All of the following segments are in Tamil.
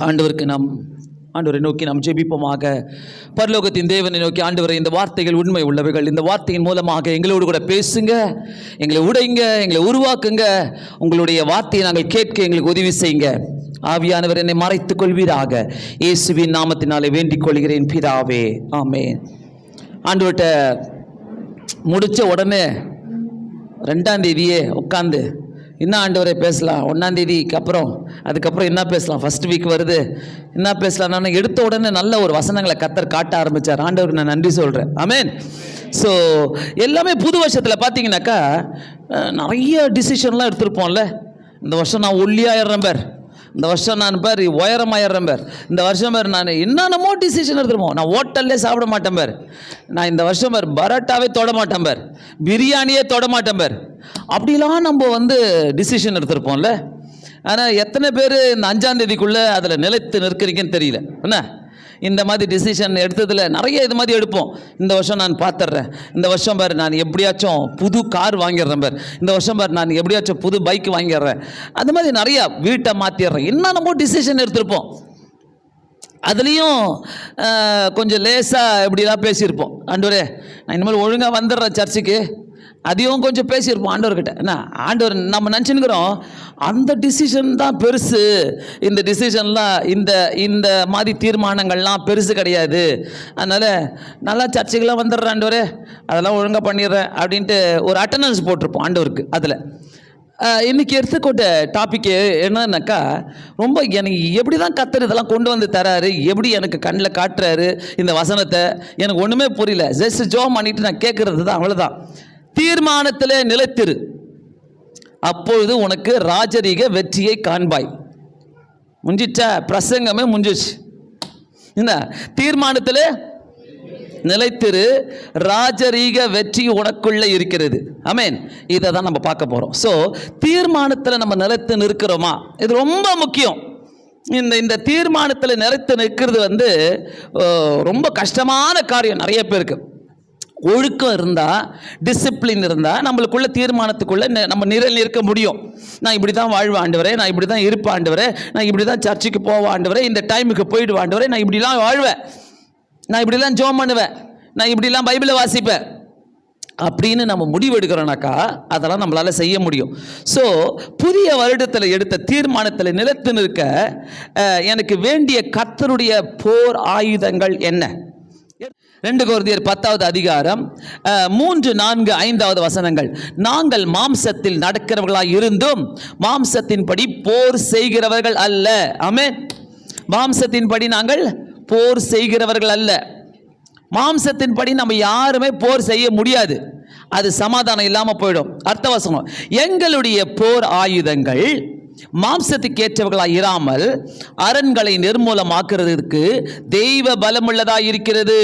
ஆண்டவரை நோக்கி நாம் ஜெபிப்போமாக. பரலோகத்தின் தேவனை நோக்கி, ஆண்டவரை, இந்த வார்த்தைகள் உண்மை உள்ளவைகள். இந்த வார்த்தையின் மூலமாக எங்களோடு கூட பேசுங்க, எங்களை உடைங்க, எங்களை உருவாக்குங்க. உங்களுடைய வார்த்தையை நாங்கள் கேட்க எங்களுக்கு உதவி செய்யுங்க. ஆவியானவர் என்னை மறைத்துக் கொள்வீராக. இயேசுவின் நாமத்தினாலே வேண்டிக் கொள்கிறேன் பிதாவே, ஆமென். ஆண்டவர்கிட்ட முடித்த உடனே 2ஆம் தேதியே உட்காந்து என்ன ஆண்டவரை பேசலாம், 1ஆம் தேதிக்கு அப்புறம் அதுக்கப்புறம் என்ன பேசலாம், ஃபர்ஸ்ட் வீக் வருது, என்ன பேசலாம். நான் எடுத்த உடனே நல்ல ஒரு வசனங்களை கர்த்தர் காட்ட ஆரம்பித்தார். ஆண்டவருக்கு நான் நன்றி சொல்கிறேன், ஆமென். ஸோ எல்லாமே புது வருஷத்தில் பார்த்தீங்கன்னாக்கா நிறைய டிசிஷன்லாம் எடுத்திருப்போம்ல. இந்த வருஷம் நான் ஒல்லியாயிடுறேன் பேர், இந்த வருஷம் நான் பேர் உயரமாயிடுறேன் பேர், இந்த வருஷம் பேர் நான் என்னென்னமோ டிசிஷன் எடுத்துருப்போம். நான் ஹோட்டல்லே சாப்பிட மாட்டேன் பேர், நான் இந்த வருஷம் பேர் பரோட்டாவே தொட மாட்டேன் பேர், பிரியாணியே தொட மாட்டேன் பேர், அப்படிலாம் நம்ம டிசிஷன் எடுத்திருப்போம்ல. ஆனால் எத்தனை பேர் இந்த 5ஆம் தேதிக்குள்ளே அதில் நிலைத்து நிற்கிறீங்கன்னு தெரியல. என்ன இந்த மாதிரி டிசிஷன் எடுத்ததில் நிறைய இது மாதிரி எடுப்போம். இந்த வருஷம் நான் பார்த்துட்றேன், இந்த வருஷம் பார் நான் எப்படியாச்சும் புது கார் வாங்கிடுறேன் பார், இந்த வருஷம் பார் நான் எப்படியாச்சும் புது பைக் வாங்கிடுறேன், அந்த மாதிரி நிறையா வீட்டை மாற்றிடுறேன், என்னென்னமோ டிசிஷன் எடுத்திருப்போம். அதுலேயும் கொஞ்சம் லேசாக இப்படிலாம் பேசியிருப்போம். ஆண்டவரே, நான் இனிமேல் ஒழுங்காக வந்துடுறேன் சர்ச்சுக்கு, அதையும் கொஞ்சம் பேசியிருப்போம் ஆண்டவர்கிட்ட. என்ன ஆண்டவர் நம்ம நினச்சின்னுக்கிறோம் அந்த டிசிஷன் தான் பெருசு, இந்த டிசிஷன்லாம் இந்த மாதிரி தீர்மானங்கள்லாம் பெருசு கிடையாது, அதனால் நல்லா சர்ச்சுக்கெல்லாம் வந்துடுறேன் ஆண்டவரே, அதெல்லாம் ஒழுங்காக பண்ணிடுறேன் அப்படின்ட்டு ஒரு அட்டண்டன்ஸ் போட்டிருப்போம் ஆண்டவருக்கு. அதில் இன்றைக்கி எடுத்துக்கொண்ட டாப்பிக்கு என்னன்னாக்கா, ரொம்ப எனக்கு எப்படி தான் கர்த்தர் இதெல்லாம் கொண்டு வந்து தராரு, எப்படி எனக்கு கண்ணில் காட்டுறாரு இந்த வசனத்தை, எனக்கு ஒன்றுமே புரியல. ஜஸ்ட் ஜோம் பண்ணிட்டு நான் கேட்குறது தான், அவ்வளோதான். தீர்மானத்தில் நிலைத்திரு, அப்பொழுது உனக்கு ராஜரீக வெற்றியை காண்பாய். முடிஞ்சிச்சா? பிரசங்கமே முடிஞ்சிச்சு. என்ன தீர்மானத்தில் நிலைத்திரு, ராஜரீக வெற்றி உனக்குள்ளே இருக்கிறது, ஆமென். இதை தான் நம்ம பார்க்க போகிறோம். ஸோ தீர்மானத்தில் நம்ம நிலைத்து நிற்கிறோமா, இது ரொம்ப முக்கியம். இந்த தீர்மானத்தில் நிலைத்து நிற்கிறது ரொம்ப கஷ்டமான காரியம் நிறைய பேருக்கு. ஒழுக்கம் இருந்தால், டிசிப்ளின் இருந்தால் நம்மளுக்குள்ள தீர்மானத்துக்குள்ளே நம்ம நிற்க முடியும். நான் இப்படி தான் வாழ்வேன் ஆண்டவரே, நான் இப்படி தான் இருப்பேன் ஆண்டவரே, நான் இப்படி தான் சர்ச்சுக்கு போவேன் ஆண்டவரே, இந்த டைமுக்கு போயிடுவேன் ஆண்டவரே, நான் இப்படிலாம் வாழ்வேன், நான் இப்படிலாம் ஜெபம் பண்ணுவேன், நான் இப்படிலாம் பைபிளை வாசிப்பேன் அப்படின்னு நம்ம முடிவு எடுக்கிறோம்னாக்கா அதெல்லாம் நம்மளால் செய்ய முடியும். ஸோ புதிய வருடத்தில் எடுத்த தீர்மானத்தில் நிலைத்து நிற்க எனக்கு வேண்டிய கர்த்தருடைய போர் ஆயுதங்கள் என்ன? 2 கொரிந்தியர் 10வது அதிகாரம் 3, 4, 5வது வசனங்கள். நாங்கள் மாம்சத்தில் நடக்கிறவர்களாக இருந்தும் மாம்சத்தின்படி போர் செய்கிறவர்கள் அல்ல, ஆமென். மாம்சத்தின்படி நாங்கள் போர் செய்கிறவர்கள் அல்ல. மாம்சத்தின்படி நம்ம யாருமே போர் செய்ய முடியாது, அது சமாதானம் இல்லாமல் போயிடும். அர்த்த வசனம், எங்களுடைய போர் ஆயுதங்கள் மாம்சத்துக்கு ஏற்றவர்களாக இராமல் அரண்களை நிர்மூலமாக்குறதுக்கு தெய்வ பலமுள்ளதாக இருக்கிறது.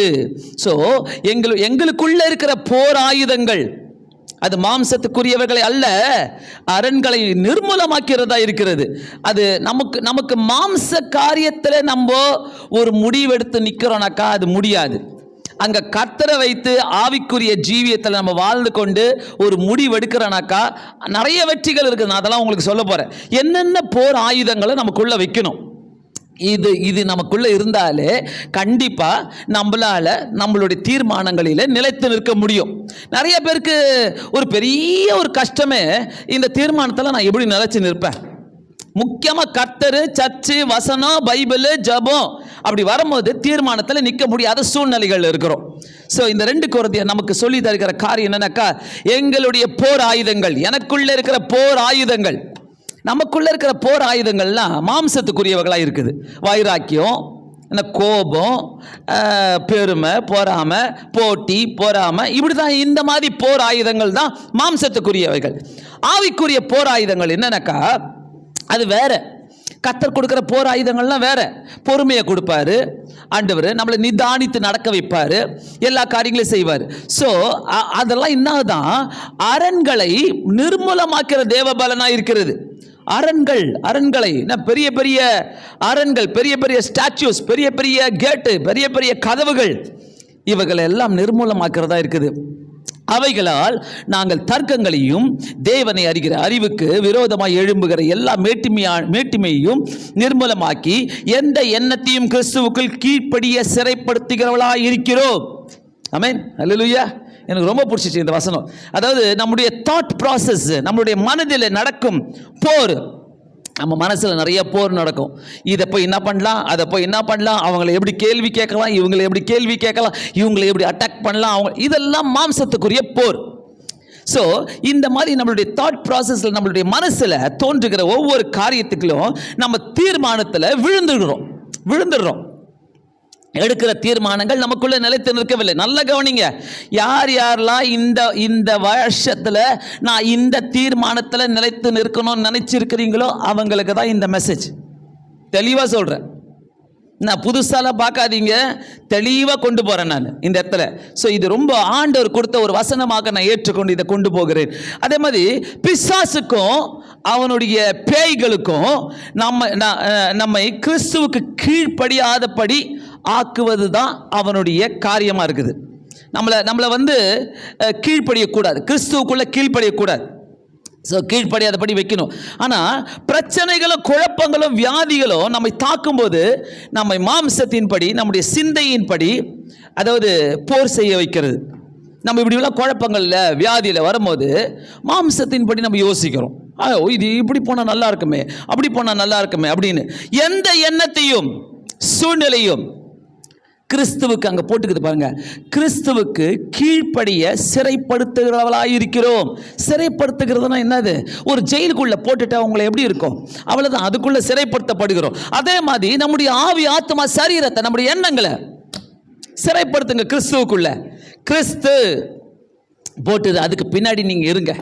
ஸோ எங்களுக்குள்ள இருக்கிற போர் ஆயுதங்கள் அது மாம்சத்துக்குரியவர்களை அல்ல, அரண்களை நிர்மூலமாக்கிறதா இருக்கிறது. அது நமக்கு மாம்ச காரியத்தில் நம்ம ஒரு முடிவெடுத்து நிற்கிறோம்னாக்கா அது முடியாது. அங்கே கர்த்தரை வைத்து ஆவிக்குரிய ஜீவியத்தில் நம்ம வாழ்ந்து கொண்டு ஒரு முடிவெடுக்கிறோனாக்கா நிறைய வெற்றிகள் இருக்குது. நான் அதெல்லாம் உங்களுக்கு சொல்ல போகிறேன். என்னென்ன போர் ஆயுதங்களை நமக்குள்ளே வைக்கணும், இது நமக்குள்ளே இருந்தாலே கண்டிப்பாக நம்மளால் நம்மளுடைய தீர்மானங்களில் நிலைத்து நிற்க முடியும். நிறைய பேருக்கு ஒரு பெரிய ஒரு கஷ்டமே இந்த தீர்மானத்தில் நான் எப்படி நிலைச்சு நிற்பேன். முக்கியமாக கர்த்தர், சர்ச்சு, வசனம், பைபிள், ஜபம் அப்படி வரும்போது தீர்மானத்தில் நிற்க முடியாத சூழ்நிலைகள் இருக்கிறோம். ஸோ இந்த 2 கொரிந்தியர் நமக்கு சொல்லி தருகிற காரியம் என்னன்னாக்கா, எங்களுடைய போர் ஆயுதங்கள், எனக்குள்ளே இருக்கிற போர் ஆயுதங்கள், நமக்குள்ளே இருக்கிற போர் ஆயுதங்கள்லாம் மாம்சத்துக்குரியவர்களாக இருக்குது. வைராக்கியம், கோபம், பெருமை, பொறாமை, போட்டி, பொறாமை, இப்படி தான் இந்த மாதிரி போர் ஆயுதங்கள் தான் மாம்சத்துக்குரியவைகள். ஆவிக்குரிய போர் ஆயுதங்கள் என்னன்னாக்கா அது வேற. கர்த்தர் கொடுக்குற போர் ஆயுதங்கள்லாம் வேற. பொறுமையை கொடுப்பாரு ஆண்டவர், நம்மளை நிதானித்து நடக்க வைப்பார், எல்லா காரியங்களையும் செய்வார். ஸோ அதெல்லாம் என்னதான் அரண்களை நிர்மூலமாக்கிற தேவபலனாக இருக்கிறது. அரண்களை பெரிய பெரிய அரண்கள், பெரிய பெரிய ஸ்டாச்சுஸ், பெரிய பெரிய கேட்டு, பெரிய பெரிய கதவுகள், இவைகளை எல்லாம் நிர்மூலமாக்கிறதா இருக்குது. அவைகளால் நாங்கள் தர்க்கங்களையும் தேவனை அறிகிற அறிவுக்கு விரோதமாய் எழும்புகிற எல்லா மேட்டிமையையும் நிர்மூலமாக்கி எந்த எண்ணத்தையும் கிறிஸ்துவுக்குள் கீழ்ப்படிய சிறைப்படுத்துகிறவளாய் இருக்கிறோம். ஆமென், அல்லேலூயா. எனக்கு ரொம்ப பிடிச்சிச்சு இந்த வசனம். அதாவது நம்முடைய தாட் ப்ராசஸ், நம்மளுடைய மனதில் நடக்கும் போர். நம்ம மனசில் நிறைய போர் நடக்கும். இதை போய் என்ன பண்ணலாம், அதை போய் என்ன பண்ணலாம், அவங்களை எப்படி கேள்வி கேட்கலாம், இவங்களை எப்படி கேள்வி கேட்கலாம், இவங்களை எப்படி அட்டாக் பண்ணலாம், அவங்க இதெல்லாம் மாம்சத்துக்குரிய போர். ஸோ இந்த மாதிரி நம்மளுடைய தாட் ப்ராசஸில் நம்மளுடைய மனசில் தோன்றுகிற ஒவ்வொரு காரியத்துக்களும் நம்ம தீர்மானத்தில் விழுந்துடுறோம். எடுக்கிற தீர்மானங்கள் நமக்குள்ள நிலைத்து நிற்கவில்லை. நல்ல கவனிங்க, யாரெல்லாம் இந்த வருஷத்தில் நான் இந்த தீர்மானத்தில் நிலைத்து நிற்கணும்னு நினைச்சிருக்கிறீங்களோ அவங்களுக்கு தான் இந்த மெசேஜ். தெளிவாக சொல்கிறேன், நான் புதுசாலாம் பார்க்காதீங்க, தெளிவாக கொண்டு போகிறேன் நான் இந்த இடத்துல. ஸோ இது ரொம்ப ஆண்டவர் கொடுத்த ஒரு வசனமாக நான் ஏற்றுக்கொண்டு இதை கொண்டு போகிறேன். அதே மாதிரி பிசாசுக்கும் அவனுடைய பேய்களுக்கும் நம்மை கிறிஸ்துவுக்கு கீழ்ப்படியாதபடி ஆக்குவது தான் அவனுடைய காரியமாக இருக்குது. நம்மளை கீழ்ப்படியக்கூடாது, கிறிஸ்துவுக்குள்ளே கீழ்ப்படியக்கூடாது. ஸோ கீழ்ப்படியாதபடி வைக்கணும். ஆனால் பிரச்சனைகளும் குழப்பங்களும் வியாதிகளும் நம்மை தாக்கும்போது நம்மை மாம்சத்தின்படி நம்முடைய சிந்தையின்படி அதாவது போர் செய்ய வைக்கிறது. நம்ம இப்படிலாம் குழப்பங்களில் வியாதியில் வரும்போது மாம்சத்தின்படி நம்ம யோசிக்கிறோம், இது இப்படி போனால் நல்லா இருக்குமே, அப்படி போனால் நல்லா இருக்குமே அப்படின்னு. எந்த எண்ணத்தையும் சூழ்நிலையும் கிறிஸ்துவுக்கு அங்கே போட்டுக்குது பாருங்க, கிறிஸ்துவுக்கு கீழ்ப்படிய சிறைப்படுத்துகிறவளாக இருக்கிறோம். சிறைப்படுத்துகிறதுனா என்னது? ஒரு ஜெயிலுக்குள்ளே போட்டுட்டா உங்களை எப்படி இருக்கும், அவ்வளோதான், அதுக்குள்ளே சிறைப்படுத்தப்படுகிறோம். அதே மாதிரி நம்முடைய ஆவி, ஆத்மா, சரீரத்தை, நம்முடைய எண்ணங்களை சிறைப்படுத்துங்க கிறிஸ்துவுக்குள்ள. கிறிஸ்து போட்டுது, அதுக்கு பின்னாடி நீங்கள் இருங்க.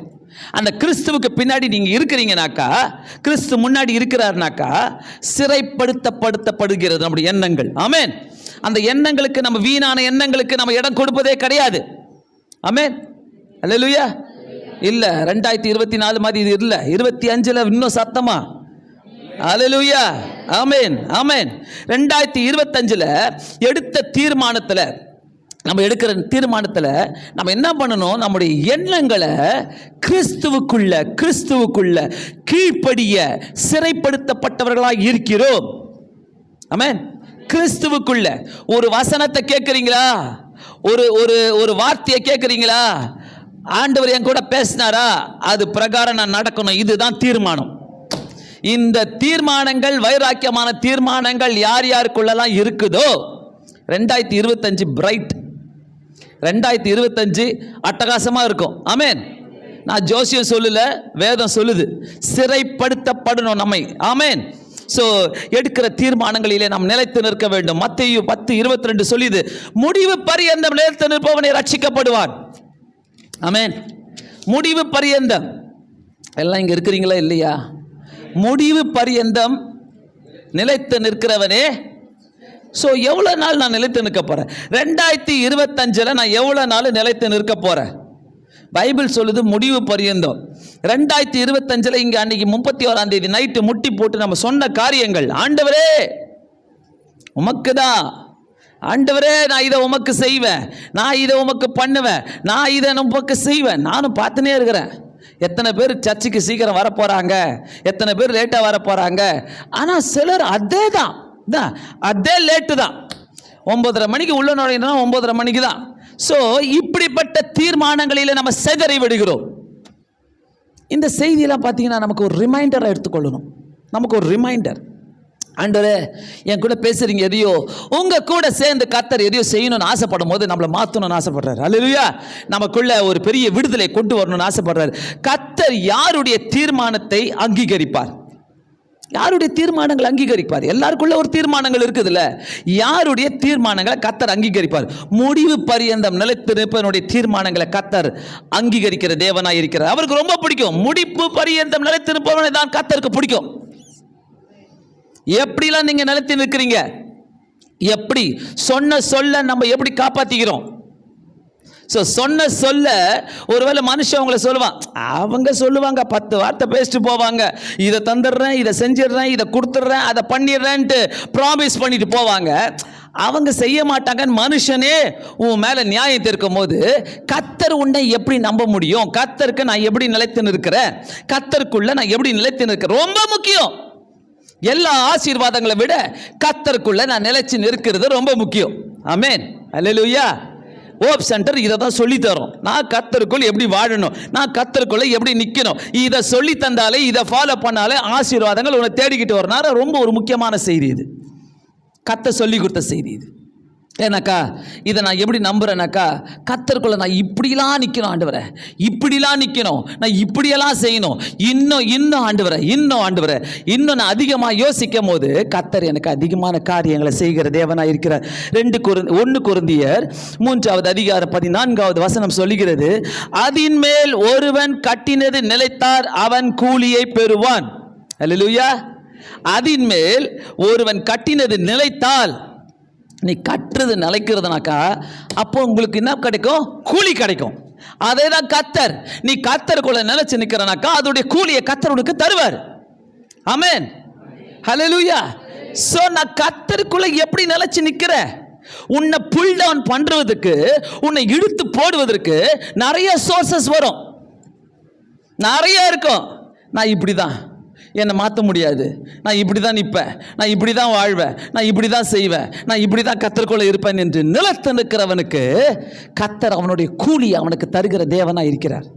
அந்த கிறிஸ்துவுக்கு பின்னாடி நீங்கள் இருக்கிறீங்கனாக்கா, கிறிஸ்து முன்னாடி இருக்கிறார்னாக்கா சிறைப்படுத்தப்படுகிறது நம்முடைய எண்ணங்கள். ஆமென். அந்த எண்ணங்களுக்கு, நம்ம வீணான எண்ணங்களுக்கு நம்ம இடம் கொடுப்பதே கிடையாது. ஆமென், அல்லேலூயா. இல்லை 2024 மாதிரி இது இல்லை, 25 இன்னும் சத்தமா அல்லேலூயா. ஆமென், ஆமென். 2025 எடுத்த தீர்மானத்தில், நம்ம எடுக்கிற தீர்மானத்தில் நம்ம என்ன பண்ணணும், நம்முடைய எண்ணங்களை கிறிஸ்துவுக்குள்ள கீழ்ப்படிய சிறைப்படுத்தப்பட்டவர்களாக இருக்கிறோம். ஆமென். கிறிஸ்துவுக்குள்ள ஒரு வசனத்தை கேட்குறீங்களா, ஒரு வார்த்தையை கேட்குறீங்களா, ஆண்டவர் என் கூட பேசினாரா, அது பிரகாரம் நான் நடக்கணும், இதுதான் தீர்மானம். இந்த தீர்மானங்கள், வைராக்கியமான தீர்மானங்கள் யார் யாருக்குள்ளலாம் இருக்குதோ 2025 பிரைட், 2025 அட்டகாசமாக இருக்கும். ஆமென். நான் ஜோசியம் சொல்லல, வேதம் சொல்லுது, சிறைப்படுத்தப்படணும் நம்மை. ஆமென். ஸோ எடுக்கிற தீர்மானங்களிலே நாம் நிலைத்து நிற்க வேண்டும். மத்தேயு 10:22 சொல்லிது, முடிவு பரியந்தம் நிலைத்து நிற்பவனை ரட்சிக்கப்படுவான். ஆமென். முடிவு பரியந்தம். எல்லாம் இங்கே இருக்கிறீங்களா இல்லையா? முடிவு பரியந்தம் நிலைத்து நிற்கிறவனே. ஸோ எவ்வளோ நாள் நான் நிலைத்து நிற்க போகிறேன்? 2025 நான் எவ்வளோ நாள் நிலைத்து நிற்க போகிறேன்? பைபிள் சொல்லுது முடிவு பரியந்தம். 2025 இங்கே அன்னைக்கு 31ஆம் தேதி நைட்டு முட்டி போட்டு நம்ம சொன்ன காரியங்கள், ஆண்டவரே உமக்கு தான், ஆண்டவரே நான் இதை உமக்கு செய்வேன், நான் இதை உமக்கு பண்ணுவேன், நான் இதை உமக்கு செய்வேன். நானும் பார்த்துனே இருக்கிறேன். எத்தனை பேர் சர்ச்சுக்கு சீக்கிரம் வர போகிறாங்க, எத்தனை பேர் லேட்டாக வர போகிறாங்க. ஆனால் சிலர் அதே லேட்டு தான். 9:30 மணிக்கு உள்ள நுழையணும், 9:30 மணிக்கு தான். ஸோ இப்படிப்பட்ட தீர்மானங்களில் நம்ம சிதறி விடுகிறோம். இந்த செய்தியெல்லாம் பார்த்தீங்கன்னா நமக்கு ஒரு ரிமைண்டராக எடுத்துக்கொள்ளணும். நமக்கு ஒரு ரிமைண்டர், ஆண்டவரே என் கூட பேசுறீங்க, எதையோ உங்கள் கூட சேர்ந்து கர்த்தர் எதையோ செய்யணும்னு ஆசைப்படும் போது நம்மளை மாற்றணும்னு ஆசைப்படுறாரு. அல்லேலூயா. நமக்குள்ள ஒரு பெரிய விடுதலை கொண்டு வரணும்னு ஆசைப்படுறாரு. கர்த்தர் யாருடைய தீர்மானத்தை அங்கீகரிப்பார்? யாருடைய தீர்மானங்கள் அங்கீகரிப்பார்? எல்லாருக்குள்ள ஒரு தீர்மானங்கள் இருக்குதுல்ல, யாருடைய தீர்மானங்களை கர்த்தர் அங்கீகரிப்பார்? முடிவு பரியந்தம் நிலைத்து நிற்பவனுடைய தீர்மானங்களை கர்த்தர் அங்கீகரிக்கிற தேவனாய் இருக்கிறார். அவருக்கு ரொம்ப பிடிக்கும். முடிப்பு பரியந்தம் நிலைத்து நிற்பவனை தான் கர்த்தருக்கு பிடிக்கும். எப்படிலாம் நீங்க நிலைத்து நிற்கிறீங்க? எப்படி சொன்ன சொல்ல நம்ம எப்படி காப்பாத்திக்கிறோம்? சொன்ன சொல்ல ஒருவேளை மனுஷன் அவங்கள சொல்லுவான், அவங்க சொல்லுவாங்க 10 வார்த்தை பேசிட்டு போவாங்க, இதை தந்துடுறேன், இதை செஞ்சிடுறேன், இதை கொடுத்துட்றேன், அதை பண்ணிடுறேன்ட்டு ப்ராமிஸ் பண்ணிட்டு போவாங்க. அவங்க செய்ய மாட்டாங்கன்னு மனுஷனே உன் மேல நியாயம் தீர்க்கும் போது கர்த்தர் உன்னை எப்படி நம்ப முடியும்? கர்த்தருக்கு நான் எப்படி நிலைத்து நிற்கிறேன்? கர்த்தருக்குள்ள நான் எப்படி நிலைத்து நிற்கிறேன்? ரொம்ப முக்கியம். எல்லா ஆசீர்வாதங்களை விட கர்த்தருக்குள்ள நான் நிலைச்சு நிற்கிறது ரொம்ப முக்கியம். ஆமென், அல்லேலூயா. ஹோப் சென்டர் இதை தான் சொல்லி தரோம். நான் கர்த்தருக்குள் எப்படி வாழணும், நான் கர்த்தருக்குள்ள எப்படி நிற்கணும், இதை சொல்லி தந்தாலே, இதை ஃபாலோ பண்ணாலே ஆசீர்வாதங்கள் உன்னை தேடிக்கிட்டு வரனால ரொம்ப ஒரு முக்கியமான செய்தி இது. கர்த்தர் சொல்லி கொடுத்த செய்தி இது. ஏன்னாக்கா இதை நான் எப்படி நம்புறேனாக்கா, கர்த்தருக்குள்ள நான் இப்படிலாம் நிற்கணும் ஆண்டவரே, இப்படிலாம் நிற்கணும், நான் இப்படியெல்லாம் செய்யணும், இன்னும் ஆண்டவரே, இன்னும் நான் அதிகமாக யோசிக்கும் போது கர்த்தர் எனக்கு அதிகமான காரியங்களை செய்கிற தேவனாக இருக்கிறார். 1 கொரிந்தியர் 3வது அதிகாரம் 14வது வசனம் சொல்லுகிறது, அதின் மேல் ஒருவன் கட்டினது நிலைத்தார், அவன் கூலியை பெறுவான். அல்லேலூயா. அதின் மேல் ஒருவன் கட்டினது நிலைத்தால், நீ கட்டுறது நிலைக்கிறதுனாக்கா அப்போ உங்களுக்கு என்ன கிடைக்கும்? கூலி கிடைக்கும். அதே தான் கர்த்தர். நீ கர்த்தருக்குள்ள நிலைச்சு நிற்கிறனாக்கா அதோடைய கூலியை கர்த்தர் உனக்கு தருவார். ஆமென், ஹல்லேலூயா. சோ நான் கர்த்தருக்குள்ள எப்படி நிலைச்சு நிற்கிறேன்? உன்னை புல் டவுன் பண்றதுக்கு, உன்னை இழுத்து போடுவதற்கு நிறைய சோர்சஸ் வரும், நிறைய இருக்கும். நான் இப்படி தான், என்னை மாற்ற முடியாது, நான் இப்படி தான் நிற்பேன், நான் இப்படி தான் வாழ்வேன், நான் இப்படி தான் செய்வேன், நான் இப்படி தான் கர்த்தருக்குள்ள இருப்பேன் என்று நிலைத்து நிற்கிறவனுக்கு கர்த்தர் அவனுடைய கூலி அவனுக்கு தருகிற தேவனாக இருக்கிறார்.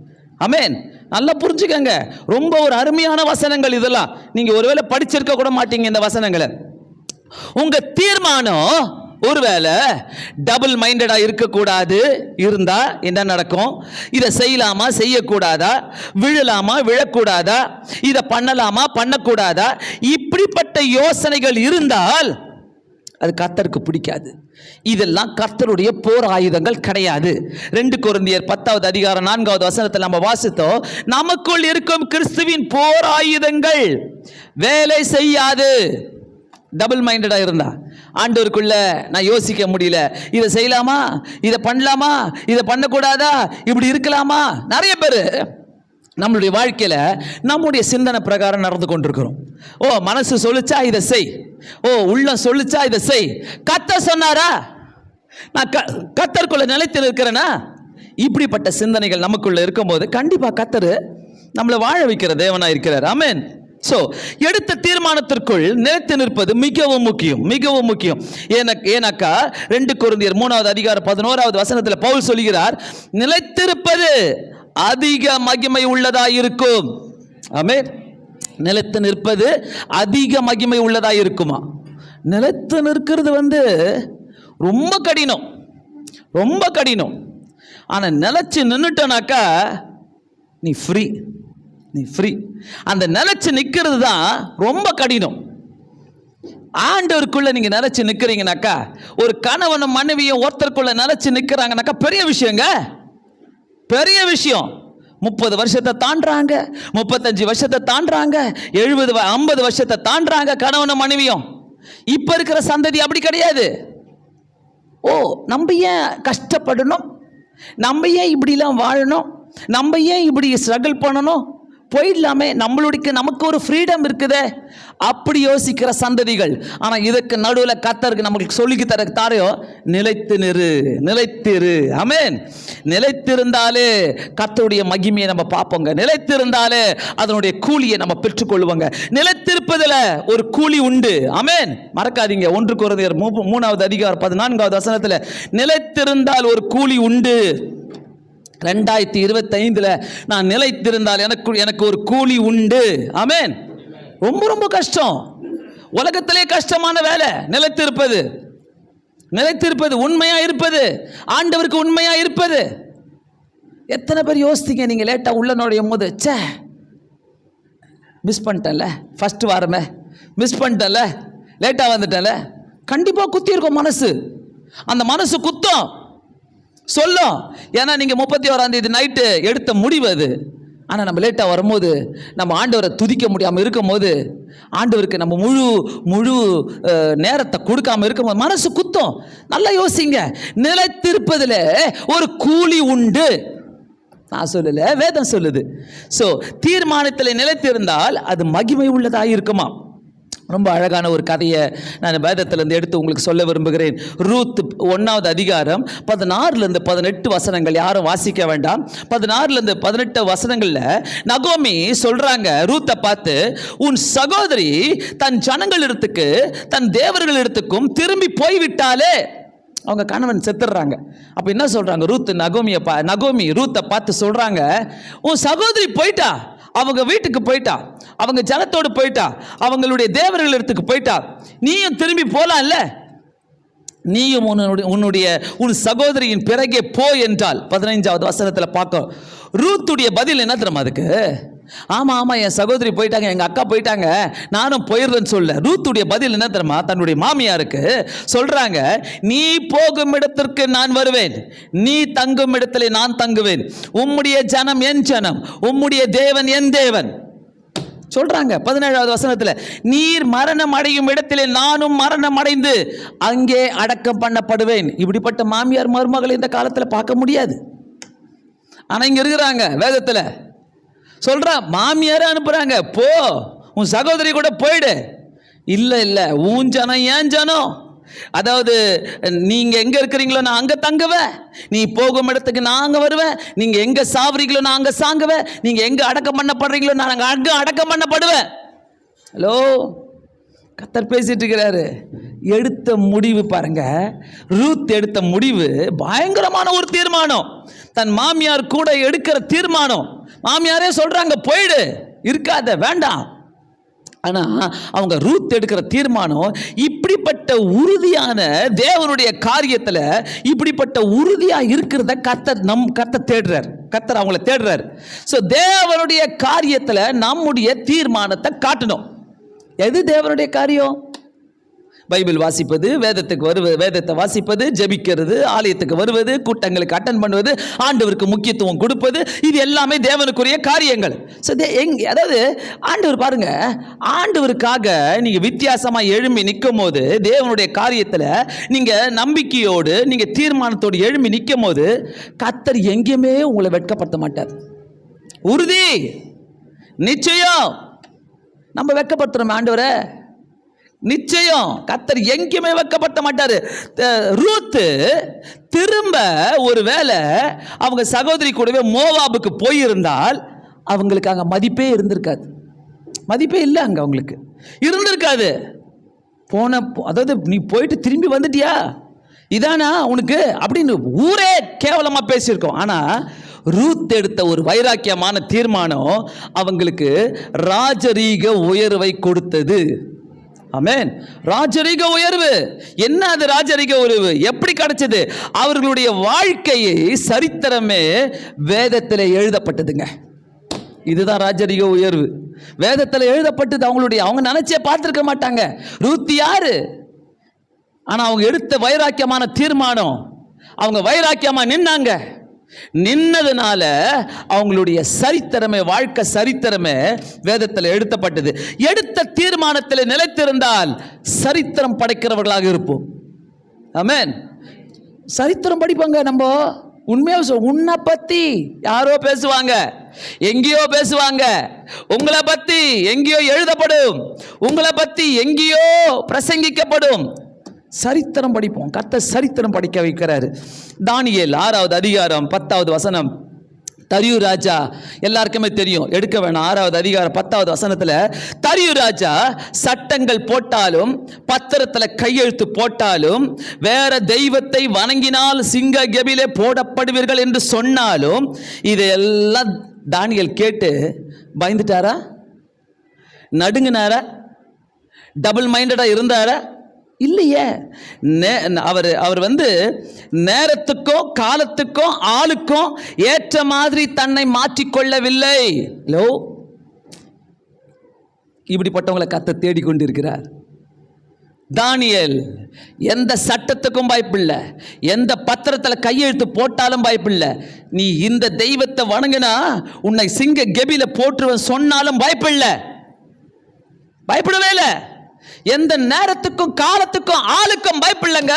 ஆமென். நல்லா புரிஞ்சுக்கங்க. ரொம்ப ஒரு அருமையான வசனங்கள் இதெல்லாம். நீங்க ஒருவேளை படிச்சிருக்க கூட மாட்டீங்க இந்த வசனங்களை. உங்க தீர்மானம் ஒருவேளை டபுள் மைண்டடா இருக்கக்கூடாது இருந்தா என்ன நடக்கும்? இதை செய்யலாமா செய்யக்கூடாதா, விழலாமா விழக்கூடாதா, இதை பண்ணலாமா பண்ணக்கூடாதா, இப்படிப்பட்ட யோசனைகள் இருந்தால் அது கர்த்தருக்கு பிடிக்காது. இதெல்லாம் கர்த்தருடைய போர் ஆயுதங்கள் கிடையாது. 2 கொரிந்தியர் 10வது அதிகாரம் 4வது வசனத்தில் நம்ம வாசித்தோம், நமக்குள் இருக்கும் கிறிஸ்துவின் போர் ஆயுதங்கள் வேலை செய்யாது. டபுள் மைண்டடா இருந்தா, ஆண்டவருக்குள்ள நான் யோசிக்க முடியல, இதை செய்யலாமா, இதை பண்ணலாமா, இதை பண்ணக்கூடாதா, இப்படி இருக்கலாமா. நிறைய பேர் நம்மளுடைய வாழ்க்கையில நம்முடைய சிந்தனை பிரகாரம் நடந்து கொண்டிருக்கிறோம். ஓ, மனசு சொல்லுச்சா இதை செய், ஓ உள்ளம் சொல்லுச்சா இதை செய். கர்த்தர் சொன்னாரா, நான் கர்த்தருக்குள்ள நிலைத்து இருக்கிறேனா? இப்படிப்பட்ட சிந்தனைகள் நமக்குள்ள இருக்கும்போது கண்டிப்பா கர்த்தர் நம்மளை வாழ வைக்கிற தேவனா இருக்கிறார். ஆமென். சோ எடுத்த தீர்மானத்திற்குள் நிலைத்து நிற்பது மிகவும் முக்கியம், மிகவும் முக்கியம். ஏனக்கா 2 கொரிந்தியர் 3வது அதிகாரம் 11வது வசனத்தில் பவுல் சொல்கிறார், நிலைத்திருப்பது அதிக மகிமை உள்ளதாய் இருக்கும். ஆமென். நிலைத்து நிற்பது அதிக மகிமை உள்ளதாய் இருக்குமா? நிலைத்து நிற்கிறது ரொம்ப கடினம், ரொம்ப கடினம். ஆனா நிலைச்சு நின்னுட்டனாக்கா நீ ஃப்ரீ, நீ ஃப்ரீ. அந்த நிலைச்சு நிற்கிறது தான் ரொம்ப கடினம். ஆண்டவருக்குள்ள நீங்க நிலைச்சு நிற்கிறீங்கனாக்கா, ஒரு கணவனும் மனைவியும் ஒருத்தருக்குள்ள நிலைச்சு நிற்கிறாங்கனாக்கா பெரிய விஷயங்க, பெரிய விஷயம். 30 வருஷத்தை தாண்டாங்க, 35 வருஷத்தை தாண்டாங்க, 70 50 வருஷத்தை தாண்டாங்க கணவனும் மனைவியும். இப்ப இருக்கிற சந்ததி அப்படி கிடையாது. ஓ, நம்ம ஏன் கஷ்டப்படணும், நம்ம ஏன் இப்படிலாம் வாழணும், நம்ம ஏன் இப்படி ஸ்ட்ரகிள் பண்ணணும், போயிடலாமே, நமக்கு ஒரு ஃப்ரீடம் இருக்குதே, அப்படி யோசிக்கிற சந்ததிகள். ஆனால் இதுக்கு நடுவில் கர்த்தருக்கு நமக்கு சொல்லிக்கு தாரையோ, நிலைத்து நிறு, நிலைத்திரு. ஆமென். நிலைத்திருந்தாலே கர்த்தருடைய மகிமையை நம்ம பார்ப்போங்க. நிலைத்திருந்தாலே அதனுடைய கூலியை நம்ம பெற்றுக்கொள்வோங்க. நிலைத்திருப்பதில் ஒரு கூலி உண்டு. ஆமென். மறக்காதீங்க, 1 கொரிந்தியர் 3வது அதிகாரம் 14வது வசனத்தில் நிலைத்திருந்தால் ஒரு கூலி உண்டு. 2025 நான் நிலைத்திருந்தால் எனக்கு ஒரு கூலி உண்டு. ஆமென். ரொம்ப ரொம்ப கஷ்டம், உலகத்திலே கஷ்டமான வேலை நிலைத்திருப்பது. நிலைத்திருப்பது, உண்மையா இருப்பது, ஆண்டவருக்கு உண்மையா இருப்பது. எத்தனை பேர் யோசித்தீங்க, நீங்க லேட்டா உள்ள நுழையும் போது, ச்சே மிஸ் பண்ணிட்டேன்ல, ஃபர்ஸ்ட் வாரமே மிஸ் பண்ணிட்டேன்ல, லேட்டா வந்துட்டேன்ல. கண்டிப்பா குத்தி இருக்கும் மனசு, அந்த மனசு குத்தம் சொல்லும். ஏன்னா நீங்கள் 31ஆம் தேதி நைட்டு எடுத்த முடிவு அது. ஆனால் நம்ம லேட்டாக வரும்போது, நம்ம ஆண்டவரை துதிக்க முடியாமல் இருக்கும்போது, ஆண்டவருக்கு நம்ம முழு நேரத்தை கொடுக்காமல் இருக்கும்போது மனசு குத்தம். நல்லா யோசிங்க. நிலைத்திருப்பதில் ஒரு கூலி உண்டு. நான் சொல்லல, வேதம் சொல்லுது. ஸோ தீர்மானத்தில் நிலைத்திருந்தால் அது மகிமை உள்ளதாக இருக்குமா? ரொம்ப அழகான ஒரு கதையை நான் வேதத்திலிருந்து எடுத்து உங்களுக்கு சொல்ல விரும்புகிறேன். ரூத் 1வது அதிகாரம் 16லேருந்து 18 வசனங்கள், யாரும் வாசிக்க வேண்டாம். 16லேருந்து 18 வசனங்களில் நகோமி சொல்றாங்க ரூத்தை பார்த்து, உன் சகோதரி தன் ஜனங்களிடத்துக்கு தன் தேவர்களிடத்துக்கும் திரும்பி போய்விட்டாலே. அவங்க கணவன் செத்துடுறாங்க. அப்போ என்ன சொல்றாங்க நகோமி ரூத்தை பார்த்து சொல்றாங்க, உன் சகோதரி போயிட்டா, அவங்க வீட்டுக்கு போயிட்டா, அவங்க ஜனத்தோடு போயிட்டா, அவங்களுடைய தேவர்கள் இடத்துக்கு போயிட்டா, நீயும் திரும்பி போலாம்ல, நீயும் உன் சகோதரியின் பிறகே போ என்றால். 15வது வசனத்தில் பார்க்க ரூத்துடைய பதில் என்ன தெரியுமா அதுக்கு? ஆமா என் சகோதரி போயிட்டாங்க, எங்க அக்கா போயிட்டாங்க, நானும் போயிடுறேன்னு சொல்ல. ரூத்துடைய பதில் என்ன தெரியுமா? தன்னுடைய மாமியாருக்கு சொல்றாங்க, நீ போகும் இடத்திற்கு நான் வருவேன், நீ தங்கும் இடத்திலே நான் தங்குவேன், உம்முடைய ஜனம் என் ஜனம், உம்முடைய தேவன் என் தேவன் சொல்றாங்க. 17வது வசனத்துல, நீர் மரணம் அடையும் இடத்திலே நானும் மரணம் அடைந்து அங்கே அடக்கம் பண்ணப்படுவேன். இப்படிப்பட்ட மாமியார் மருமகளை இந்த காலத்தில் பார்க்க முடியாது. ஆனா இங்க இருக்கிறாங்க. வேதத்துல சொல்றா, மாமியார அனுப்புறாங்க, போ உன் சகோதரி கூட போயிடு. இல்ல உன் ஜனம் ஏன் ஜனம், அதாவது நீங்க எங்க இருக்கிறீங்களோ நான் அங்க தங்குவேன், நீ போகும் இடத்துக்கு நான் அங்க வருவேன், நீங்க எங்க சாவறீங்களோ நான் அங்க சாங்குவேன், நீங்க எங்க அடக்கம் பண்ணப்படுறீங்களோ நான் அங்க அடக்கம் பண்ணப்படுவேன். ஹலோ, கர்த்தர் பேசிட்டு இருக்கிறாரு. எடுத்த முடிவு பாருங்க, ரூத் எடுத்த முடிவு பயங்கரமான ஒரு தீர்மானம். தன் மாமியார் கூட எடுக்கிற தீர்மானம். மாமியாரே சொல்றாங்க போயிடு, இருக்காத, வேண்டாம். ஆனா அவங்க ரூத் எடுக்கிற தீர்மானம் இப்படிப்பட்ட உறுதியான தேவனுடைய காரியத்துல இப்படிப்பட்ட உறுதியா இருக்கிறத கர்த்தர் தேடுறார். கர்த்தர் அவங்களை தேடுறார். சோ தேவனுடைய காரியத்துல நம்முடைய தீர்மானத்தை காட்டணும். எது தேவனுடைய காரியம்? பைபிள் வாசிப்பது, வேதத்தை வாசிப்பது, ஜெபிக்கிறது, ஆலயத்துக்கு வருவது, கூட்டங்களுக்கு அட்டன் பண்ணுவது, ஆண்டவருக்கு முக்கியத்துவம் கொடுப்பது, இது எல்லாமே தேவனுக்குரிய காரியங்கள். அதாவது ஆண்டவர் பாருங்க, ஆண்டவருக்காக நீங்க வித்தியாசமா எழும்பி நிற்கும் போது, தேவனுடைய காரியத்துல நீங்க நம்பிக்கையோடு நீங்க தீர்மானத்தோடு எழும்பி நிற்கும் போது, கர்த்தர் எங்கேயுமே உங்களை வெட்கப்படுத்த மாட்டார். உறுதி, நிச்சயம். நம்ம வெட்கப்படுத்துறோம் ஆண்டவரை, நிச்சயம் கர்த்தர் எங்கேயுமே வெட்கப்படுத்த மாட்டாரு. ரூத் திரும்ப ஒருவேளை அவங்க சகோதரி கூடவே மோவாபுக்கு போயிருந்தால் அவங்களுக்கு அங்க மதிப்பே இருந்திருக்காது. மதிப்பே இல்லை, அங்க அவங்களுக்கு இருந்திருக்காது. அதாவது நீ போயிட்டு திரும்பி வந்துட்டியா, இதானா உனக்கு அப்படின்னு ஊரே கேவலமா பேசியிருக்கோம். ஆனா ரூத் எடுத்த ஒரு வைராக்கியமான தீர்மானம் அவங்களுக்கு ராஜரீக உயர்வை கொடுத்தது. ஆமென். ராஜரீக உயர்வு. என்ன அது ராஜரீக உயர்வு? எப்படி கிடைச்சது? அவர்களுடைய வாழ்க்கையை சரித்திரமே வேதத்தில் எழுதப்பட்டதுங்க. இதுதான் ராஜரீக உயர்வு. வேதத்தில் எழுதப்பட்டது. அவங்க நினைச்சே பார்த்திருக்க மாட்டாங்க ரூத் யாரு. ஆனா அவங்க எடுத்த வைராக்கியமான தீர்மானம், அவங்க வைராக்கியமா நின்னாங்க. நின்னதுனால அவங்களுடைய சரித்திரமே, வாழ்க்கை சரித்திரமே வேதத்தில் எழுதப்பட்டது. எடுத்த தீர்மானத்தில் நிலைத்திருந்தால் சரித்திரம் படைக்கிறவர்களாக இருப்போம். ஆமென். சரித்திரம் படிப்பாங்க. நம்ம உண்மையா உன்னை பத்தி யாரோ பேசுவாங்க, எங்கேயோ பேசுவாங்க, உங்களை பத்தி எங்கேயோ எழுதப்படும், உங்களை பத்தி எங்கேயோ பிரசங்கிக்கப்படும். சரித்திரம் படிப்போம். கர்த்தர் சரித்திரம் படிக்க வைக்கிறாரு. தானியேல் 6வது அதிகாரம் 10வது வசனம். தரியு ராஜா எல்லாருக்குமே தெரியும், எடுக்க வேணாம். 6வது அதிகாரம் 10வது வசனத்துல தரியு ராஜா சட்டங்கள் போட்டாலும், பத்திரத்துல கையெழுத்து போட்டாலும், வேற தெய்வத்தை வணங்கினால் சிங்க கெபிலே போடப்படுவீர்கள் என்று சொன்னாலும், இதையெல்லாம் தானியேல் கேட்டு பயந்துட்டாரா? நடுங்கினாரா? டபுள் மைண்டடா இருந்தாரா? இல்லையே. அவர் நேரத்துக்கும் காலத்துக்கும் ஆளுக்கும் ஏற்ற மாதிரி தன்னை மாற்றிக்கொள்ளவில்லை. இப்படிப்பட்டவங்களை கர்த்தர் தேடிக்கொண்டிருக்கிறார். தானியேல் எந்த சட்டத்துக்கும் பயப்பில்லை, எந்த பத்திரத்தில் கையெழுத்து போட்டாலும் பயப்பில்லை. நீ இந்த தெய்வத்தை வணங்கினா உன்னை சிங்க கெபில போட்டுருவன் சொன்னாலும் பயப்பில்லை, பயப்படவே இல்லை. எந்த நேரத்துக்கும் காலத்துக்கும் ஆளுக்கும் பயப்பில்லைங்க.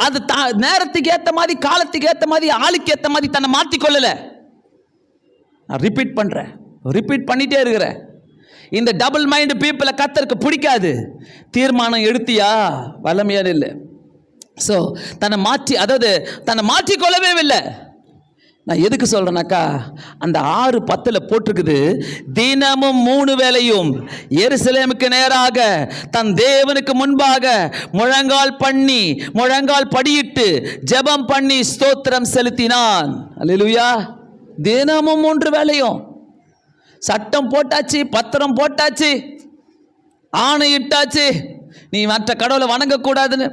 அது நேரத்துக்கு ஏற்ற மாதிரி, காலத்துக்கு ஏற்ற மாதிரி, ஆளுக்கு ஏற்ற மாதிரி தன்னை மாற்றிக்கொள்ளல. நான் ரிப்பீட் பண்றேன், ரிப்பீட் பண்ணிட்டே இருக்கிறேன். இந்த டபுள் மைண்ட் பீப்புளை கர்த்தருக்கு பிடிக்காது. தீர்மானம் எடுத்தியா வல்லமையான இல்லை. ஸோ தன்னை மாற்றிக்கொள்ளவே இல்லை. நான் எதுக்கு சொல்றேனாக்கா, அந்த 6:10 போட்டிருக்குது, தினமும் 3 வேளையும் எருசலேமுக்கு நேராக தன் தேவனுக்கு முன்பாக முழங்கால் படியிட்டு ஜெபம் பண்ணி ஸ்தோத்திரம் செலுத்தினான். அல்லேலூயா. தினமும் 3 வேளையும் சட்டம் போட்டாச்சு, பத்திரம் போட்டாச்சு, ஆணையிட்டாச்சு, நீ மற்ற கடவுளை வணங்கக்கூடாதுன்னு.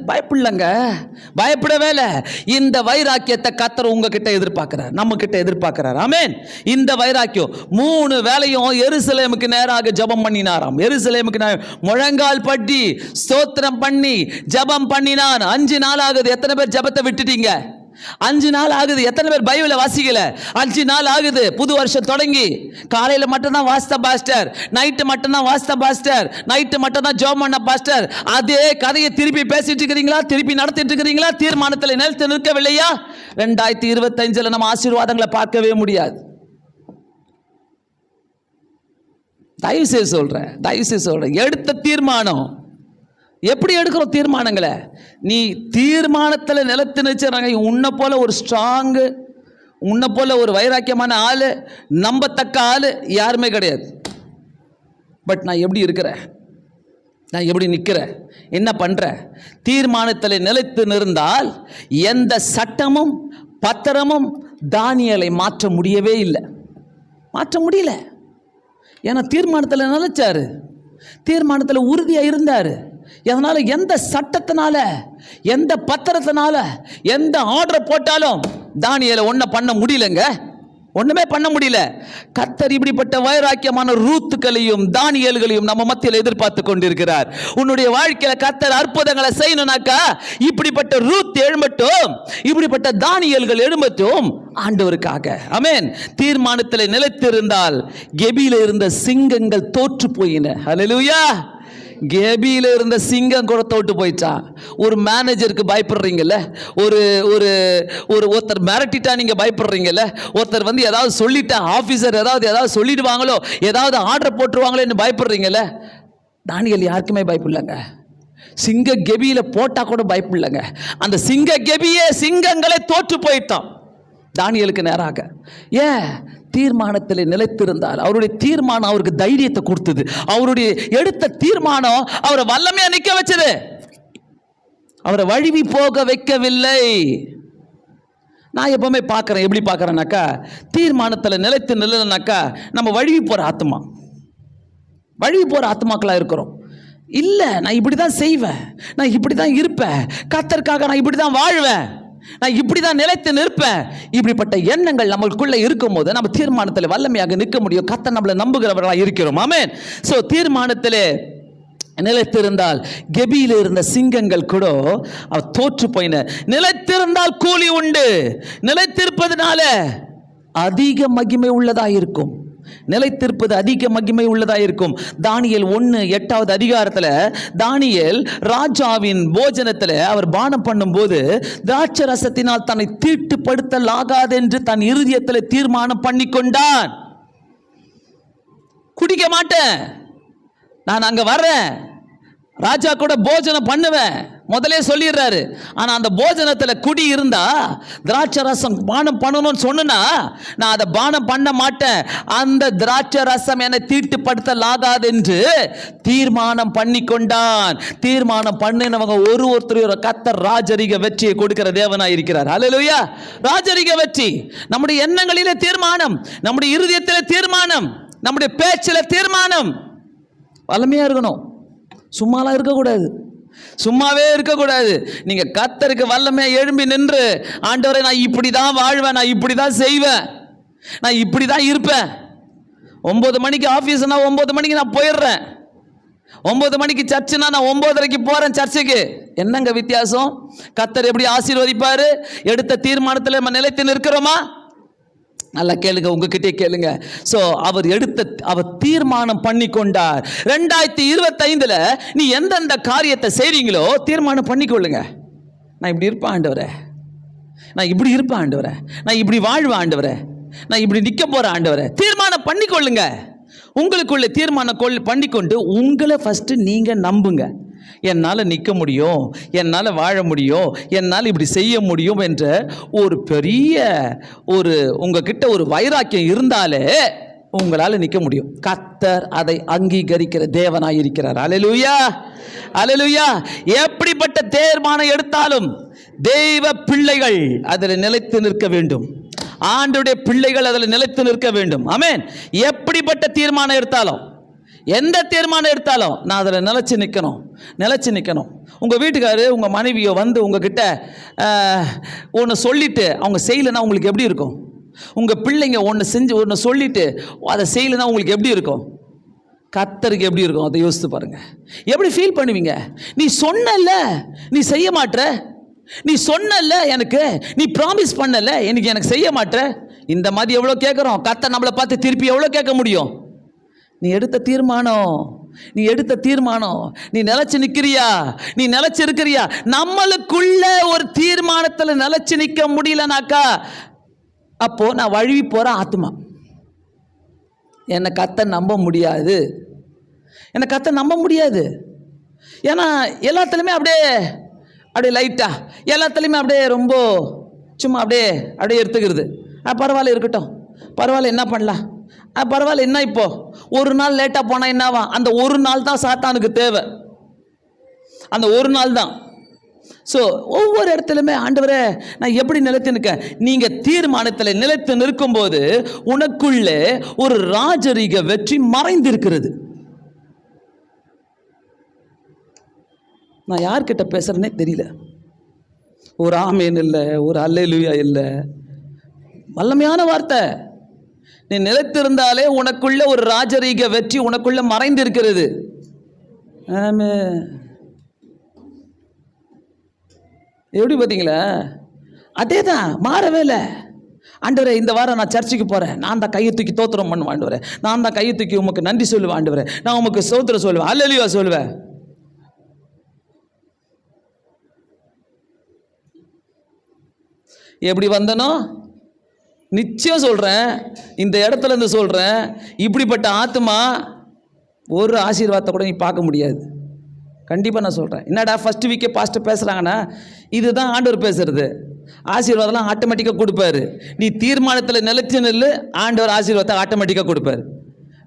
பயப்படவே இல்லை. இந்த வைராக்கியத்தை கர்த்தர் உங்ககிட்ட எதிர்பார்க்கிறார், நம்ம கிட்ட எதிர்பார்க்கிறார். ஆமென். இந்த வைராக்கியம் 3 வேளையும் எருசலேமுக்கு நேராக ஜெபம் பண்ணினாராம். எருசலேமுக்கு முழங்கால் பட்டி ஸ்தோத்திரம் பண்ணி ஜெபம் பண்ணினான். 5 நாள் ஆகுது. எத்தனை பேர் ஜெபத்தை விட்டுட்டீங்க? 5 நாள் ஆகுது. எத்தனை பேர் பைபிளை வாசிக்கல? 5 நாள் ஆகுது. புது வருஷம் தொடங்கி காலையில மட்டும்தான் வாசித்த பாஸ்டர், நைட்டு மட்டும்தான் வாசித்த பாஸ்டர், நைட்டு மட்டும்தான் ஜெபம் பண்ண பாஸ்டர். அதே கதையை திருப்பி பேசிட்டு இருக்கிறீங்களா? திருப்பி நடத்திட்டு இருக்கிறீங்களா? தீர்மானத்தில் நிலைத்து நிற்கவில்லையா? 2025 நம்ம ஆசீர்வாதங்களை பார்க்கவே முடியாது. தயவு செய்து சொல்றேன், எடுத்த தீர்மானம் எப்படி எடுக்கிறோம்? தீர்மானங்களை நீ தீர்மானத்தில் நிலைத்து நிற்கிறாங்க. உன்னை போல ஒரு ஸ்ட்ராங்கு, உன்னை போல ஒரு வைராக்கியமான ஆள், நம்பத்தக்க ஆள் யாருமே கிடையாது. பட் நான் எப்படி இருக்கிறேன், நான் எப்படி நிற்கிறேன், என்ன பண்ணுறேன்? தீர்மானத்தில் நிலைத்து நிறுந்தால் எந்த சட்டமும் பத்திரமும் தானியேலை மாற்ற முடியவே இல்லை. மாற்ற முடியல. ஏன்னா தீர்மானத்தில் நிலைச்சாரு, தீர்மானத்தில் உறுதியாக இருந்தார். அதனால எந்த சட்டத்தினால, எந்த பத்திரத்தினால, எந்த ஆர்டர் போட்டாலும் தானியேலை ஒன்றும் பண்ண முடியலங்க. ஒண்ணுமே பண்ண முடியல. கர்த்தர் இப்படிப்பட்ட வைராக்கியமான ரூத்துகளையும் தானியேல்களையும் நம்ம மத்தியில் எதிர்பார்த்து கொண்டிருக்கிறார். உன்னுடைய வாழ்க்கையில கர்த்தர் அற்புதங்களை செய்யணும்னாக்கா இப்படிப்பட்ட ரூத் எழும்பட்டும், இப்படிப்பட்ட தானியேல்கள் எழும்பட்டும் ஆண்டவருக்காக. ஆமென். தீர்மானத்தில் நிலைத்திருந்தால் கெபியில இருந்த சிங்கங்கள் தோற்று போயின. ஹல்லேலூயா. கேபியில் இருந்த சிங்கம் கூட தோட்டு போயிட்டா. ஒரு மேனேஜருக்கு பயப்படுறீங்கல்ல, ஒருத்தர் மிரட்டிட்டா நீங்க பயப்படுறீங்கல்ல, ஒருத்தர் வந்து ஏதாவது சொல்லிட்டா, ஆபீசர் ஏதாவது சொல்லிடுவாங்களோ, ஏதாவது ஆர்டர் போட்டுருவாங்களோ பயப்படுறீங்கல்ல. தானியேல் யாருக்குமே பயப்படலங்க. சிங்க கெபியில போட்டா கூட பயப்படலங்க. அந்த சிங்க கெபியே சிங்கங்களை தோற்று போயிட்டான் தானியேலுக்கு நேராக. ஏன்? தீர்மானத்தில் நிலைத்திருந்தால். அவருடைய தீர்மானம் அவருக்கு தைரியத்தை கொடுத்தது. அவருடைய எடுத்த தீர்மானம் அவரை வல்லமையா நிற்க வச்சது. அவரை வழுவி போக வைக்கவில்லை. நான் எப்பவுமே பார்க்குறேன், எப்படி பார்க்குறேன்னாக்கா, தீர்மானத்தில் நிலைத்து நிலைனாக்கா நம்ம வழுவி போகிற ஆத்மாக்களாக இருக்கிறோம். இல்லை, நான் இப்படி தான் செய்வேன், நான் இப்படி தான் இருப்பேன், கர்த்தருக்காக நான் இப்படி தான் வாழ்வேன், நான் இப்படிதான் நிலைத்து நிற்பேன். இப்படிப்பட்ட எண்ணங்கள் நம்மளுக்குள்ள இருக்கும் போது நம்ம தீர்மானத்தில் வல்லமையாக நிற்க முடியும். கர்த்தர் நம்மளை நம்புகிறவர்களாக இருக்கிறோம். ஆமென். சோ தீர்மானத்திலே நிலைத்திருந்தால் கெபியில இருந்த சிங்கங்கள் கூட தோற்று போயின. நிலைத்திருந்தால் கூலி உண்டு. நிலைத்திருப்பதனால அதிக மகிமை உள்ளதாக இருக்கும். நிலைத்திருப்பது அதிக மகிமை உள்ளதாக இருக்கும். தானியேல் 1:8 அதிகாரத்தில் தானியேல் ராஜாவின் போஜனத்தில் அவர் பானம் பண்ணும்போது திராட்சை ரசத்தினால் தன்னை தீட்டுப்படுத்தலாகாது என்று தன் இருதயத்தில் தீர்மானம் பண்ணி கொண்டான். குடிக்க மாட்டேன், நான் அங்க வர்றேன், ராஜா கூட போஜனம் பண்ணுவேன் முதலே சொல்லிடுறாரு. ஆனா அந்த போஜனத்துல குடி இருந்தா, திராட்சை ரசம் பானம் பண்ணணும்னு சொன்னா நான் அதை பானம் பண்ண மாட்டேன். அந்த திராட்சை ரசம் என்னை தீட்டுப்படுத்தலாகாது என்று தீர்மானம் பண்ணி கொண்டான். தீர்மானம் பண்ணினவங்க ஒருத்தர் கர்த்தர் ராஜரிக வெற்றியை கொடுக்கிற தேவனாய் இருக்கிறார். ஹல்லேலூயா. ராஜரிக வெற்றி நம்முடைய எண்ணங்களிலே தீர்மானம், நம்முடைய இருதயத்திலே தீர்மானம், நம்முடைய பேச்சில தீர்மானம் வல்லமையா இருக்கணும். சும்மாலாம் இருக்கக்கூடாது, சும்மாவே இருக்கக்கூடாது. நீங்க கர்த்தருக்கு வல்லமையா எழும்பி நின்று, ஆண்டவரே நான் இப்படி தான் வாழ்வேன், நான் இப்படி தான் செய்வேன், நான் இப்படி தான் இருப்பேன். 9 மணிக்கு ஆஃபீஸ்னா 9 மணிக்கு நான் போயிடுறேன், 9 மணிக்கு சர்ச்சுனா நான் 9:30க்கு போறேன் சர்ச்சுக்கு. என்னங்க வித்தியாசம்? கர்த்தர் எப்படி ஆசீர்வதிப்பாரு? எடுத்த தீர்மானத்தில் நம்ம நிலைத்து நிற்கிறோமா? நல்லா கேளுங்க, உங்ககிட்டே கேளுங்க. ஸோ அவர் தீர்மானம் பண்ணி கொண்டார். 2025 நீ எந்தெந்த காரியத்தை செய்றீங்களோ தீர்மானம் பண்ணிக்கொள்ளுங்க. நான் இப்படி இருப்பேன் ஆண்டவரே, நான் இப்படி இருப்பேன் ஆண்டவரே, நான் இப்படி வாழ்வேன் ஆண்டவரே, நான் இப்படி நிற்க போறேன் ஆண்டவரே. தீர்மானம் பண்ணிக்கொள்ளுங்க. உங்களுக்குள்ள தீர்மானம் பண்ணிக்கொண்டு உங்களை ஃபஸ்ட்டு நீங்கள் நம்புங்க. என்னால் நிற்க முடியும், என்னால் வாழ முடியும், என்னால் இப்படி செய்ய முடியும் என்ற ஒரு பெரிய உங்ககிட்ட ஒரு வைராக்கியம் இருந்தாலே உங்களால் நிற்க முடியும். கர்த்தர் அதை அங்கீகரிக்கிற தேவனாய் இருக்கிறார். அல்லேலூயா, அல்லேலூயா. எப்படிப்பட்ட தீர்மானம் எடுத்தாலும் தெய்வ பிள்ளைகள் அதில் நிலைத்து நிற்க வேண்டும். ஆண்டவருடைய பிள்ளைகள் அதில் நிலைத்து நிற்க வேண்டும். ஆமென். எப்படிப்பட்ட தீர்மானம் எடுத்தாலும், எந்த தீர்மானம் எடுத்தாலும் நான் அதில் நிலைச்சு நிற்கணும். உங்கள் வீட்டுக்காரர் உங்கள் மனைவியோ வந்து உங்ககிட்ட ஒன்று சொல்லிட்டு அவங்க செய்யலைன்னா உங்களுக்கு எப்படி இருக்கும்? உங்கள் பிள்ளைங்க ஒன்று சொல்லிட்டு அதை செய்யலைன்னா உங்களுக்கு எப்படி இருக்கும்? கர்த்தருக்கு எப்படி இருக்கும்? அதை யோசித்து பாருங்கள். எப்படி ஃபீல் பண்ணுவீங்க? நீ சொன்னல, நீ செய்ய மாட்ற. நீ சொன்னல, நீ ப்ராமிஸ் பண்ணல, எனக்கு செய்ய மாட்ற. இந்த மாதிரி எவ்வளோ கேட்குறோம். கர்த்தர் நம்மளை பார்த்து திருப்பி எவ்வளோ கேட்க முடியும்? நீ எடுத்த தீர்மானம், நீ நிலைச்சு நிற்கிறியா? நீ நிலைச்சு இருக்கிறியா? நம்மளுக்குள்ள ஒரு தீர்மானத்தில் நிலைச்சு நிற்க முடியலனாக்கா அப்போ நான் வழுவி போகிற ஆத்மா. என்னை கர்த்தர் நம்ப முடியாது. ஏன்னா எல்லாத்துலேயுமே அப்படியே லைட்டாக, எல்லாத்துலேயுமே அப்படியே ரொம்ப சும்மா அப்படியே எடுத்துக்கிறது. பரவாயில்ல, இருக்கட்டும், பரவாயில்ல, என்ன பண்ணலாம், பரவாயில்ல, என்ன இப்போ ஒரு நாள் லேட்டாக போனால் என்னவா? அந்த ஒரு நாள் தான் சாத்தானுக்கு தேவை. அந்த ஒரு நாள் தான். ஸோ ஒவ்வொரு இடத்துலையுமே ஆண்டவரே நான் எப்படி நிலைத்து நிற்க? நீங்கள் தீர்மானத்தில் நிலைத்து நிற்கும்போது உனக்குள்ளே ஒரு ராஜரீக வெற்றி மறைந்திருக்கிறது. நான் யார்கிட்ட பேசுகிறேன்னே தெரியல. ஒரு ஆமேன் இல்லை, ஒரு அல்லேலூயா இல்லை. வல்லமையான வார்த்தை. நீ நிலைத்திருந்தாலே உனக்குள்ள ஒரு ராஜரீக வெற்றி உனக்குள்ள மறைந்திருக்கிறது. ஆமென். எப்படி பார்த்தீங்களா? அதே தான், மாறவே இல்லை. ஆண்டவரே இந்த வாரம் நான் சர்ச்சுக்கு போகிறேன், நான் தான் கையை தூக்கி தோத்திரம் பண்ணுவேன் ஆண்டவரே, நான் தான் கையை தூக்கி உமக்கு நன்றி சொல்லுவேன் ஆண்டவரே, நான் உமக்கு ஸ்தோத்திரம் சொல்லுவேன், அல்லேலூயா சொல்லுவேன். எப்படி வந்தனோ நிச்சயம் சொல்கிறேன், இந்த இடத்துல இருந்து சொல்கிறேன், இப்படிப்பட்ட ஆத்மா ஒரு ஆசீர்வாதத்தை கூட நீ பார்க்க முடியாது. கண்டிப்பாக நான் சொல்கிறேன். என்னடா ஃபஸ்ட்டு வீக்கே பாஸ்டர் பேசுகிறாங்கன்னா, இதுதான் ஆண்டவர் பேசுகிறது. ஆசீர்வாதம்லாம் ஆட்டோமேட்டிக்காக கொடுப்பாரு. நீ தீர்மானத்தில் நிலைச்சு நெல்லு, ஆண்டவர் ஆசீர்வாதத்தை ஆட்டோமேட்டிக்காக கொடுப்பாரு.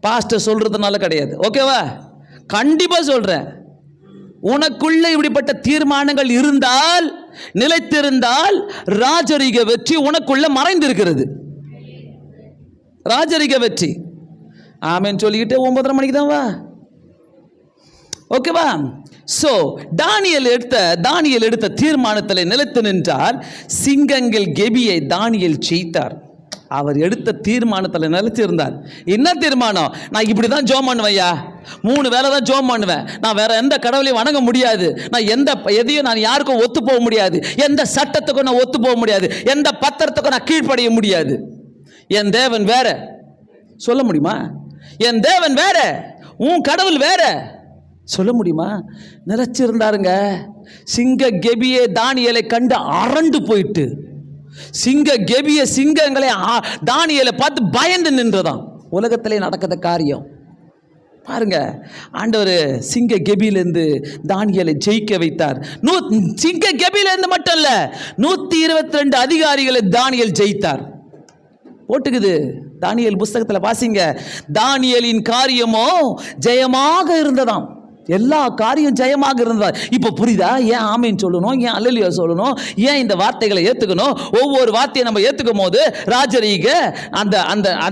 பாஸ்டர் சொல்கிறதுனால கிடையாது. ஓகேவா? கண்டிப்பாக சொல்கிறேன். உனக்குள்ள இப்படிப்பட்ட தீர்மானங்கள் இருந்தால், நிலைத்திருந்தால், ராஜரீக வெற்றி உனக்குள்ள மறைந்திருக்கிறது. ராஜரீக வெற்றி. ஆமென் சொல்லிக்கிட்டு 9:30 மணிக்கு தான் வா. ஓகேவா? ஸோ தானியேல் எடுத்த தீர்மானத்தில் நிலைத்து நின்றால் சிங்கங்கள் கெபியை தானியேல் ஜெயித்தார். அவர் எடுத்த தீர்மானத்தில் நிலைச்சிருந்தார். என்ன தீர்மானம்? நான் இப்படி தான் ஜோம் பண்ணுவேன்யா, 3 வேளை தான் ஜோம் பண்ணுவேன், நான் வேற எந்த கடவுளையும் வணங்க முடியாது, நான் எதையும் நான் யாருக்கும் ஒத்து போக முடியாது, எந்த சட்டத்துக்கும் நான் ஒத்து போக முடியாது, எந்த பத்திரத்துக்கும் நான் கீழ்ப்படைய முடியாது. என் தேவன் வேற. சொல்ல முடியுமா? என் தேவன் வேற, உன் கடவுள் வேற. சொல்ல முடியுமா? நிலைச்சிருந்தாருங்க. சிங்க கெபியே தானியேலை கண்டு அரண்டு போயிட்டு, சிங்கங்களை தானியேலை பார்த்து பயந்து நின்றதாம். உலகத்திலே நடக்கிற காரியம் பாருங்க. ஆண்டவர் சிங்க கெபியிலிருந்து தானியேலை ஜெயிக்க வைத்தார். சிங்க கெபியிலிருந்து மட்டும் இல்ல, 122 அதிகாரிகளை தானியேல் ஜெயித்தார். போட்டுக்குது தானியேல் புஸ்தகத்தில் வாசிங்க. தானியேலின் காரியமோ ஜெயமாக இருந்ததாம். எல்லா காரியம் ஜெயமாக இருந்ததா. இப்போ புரியுதா? ஏன் ஆமீன் சொல்லணும், ஏன் அல்லேலூயா சொல்லணும், ஏன் இந்த வார்த்தைகளை ஏற்றுக்கணும்? ஒவ்வொரு வார்த்தையை நம்ம ஏற்றுக்கும் போது ராஜரீக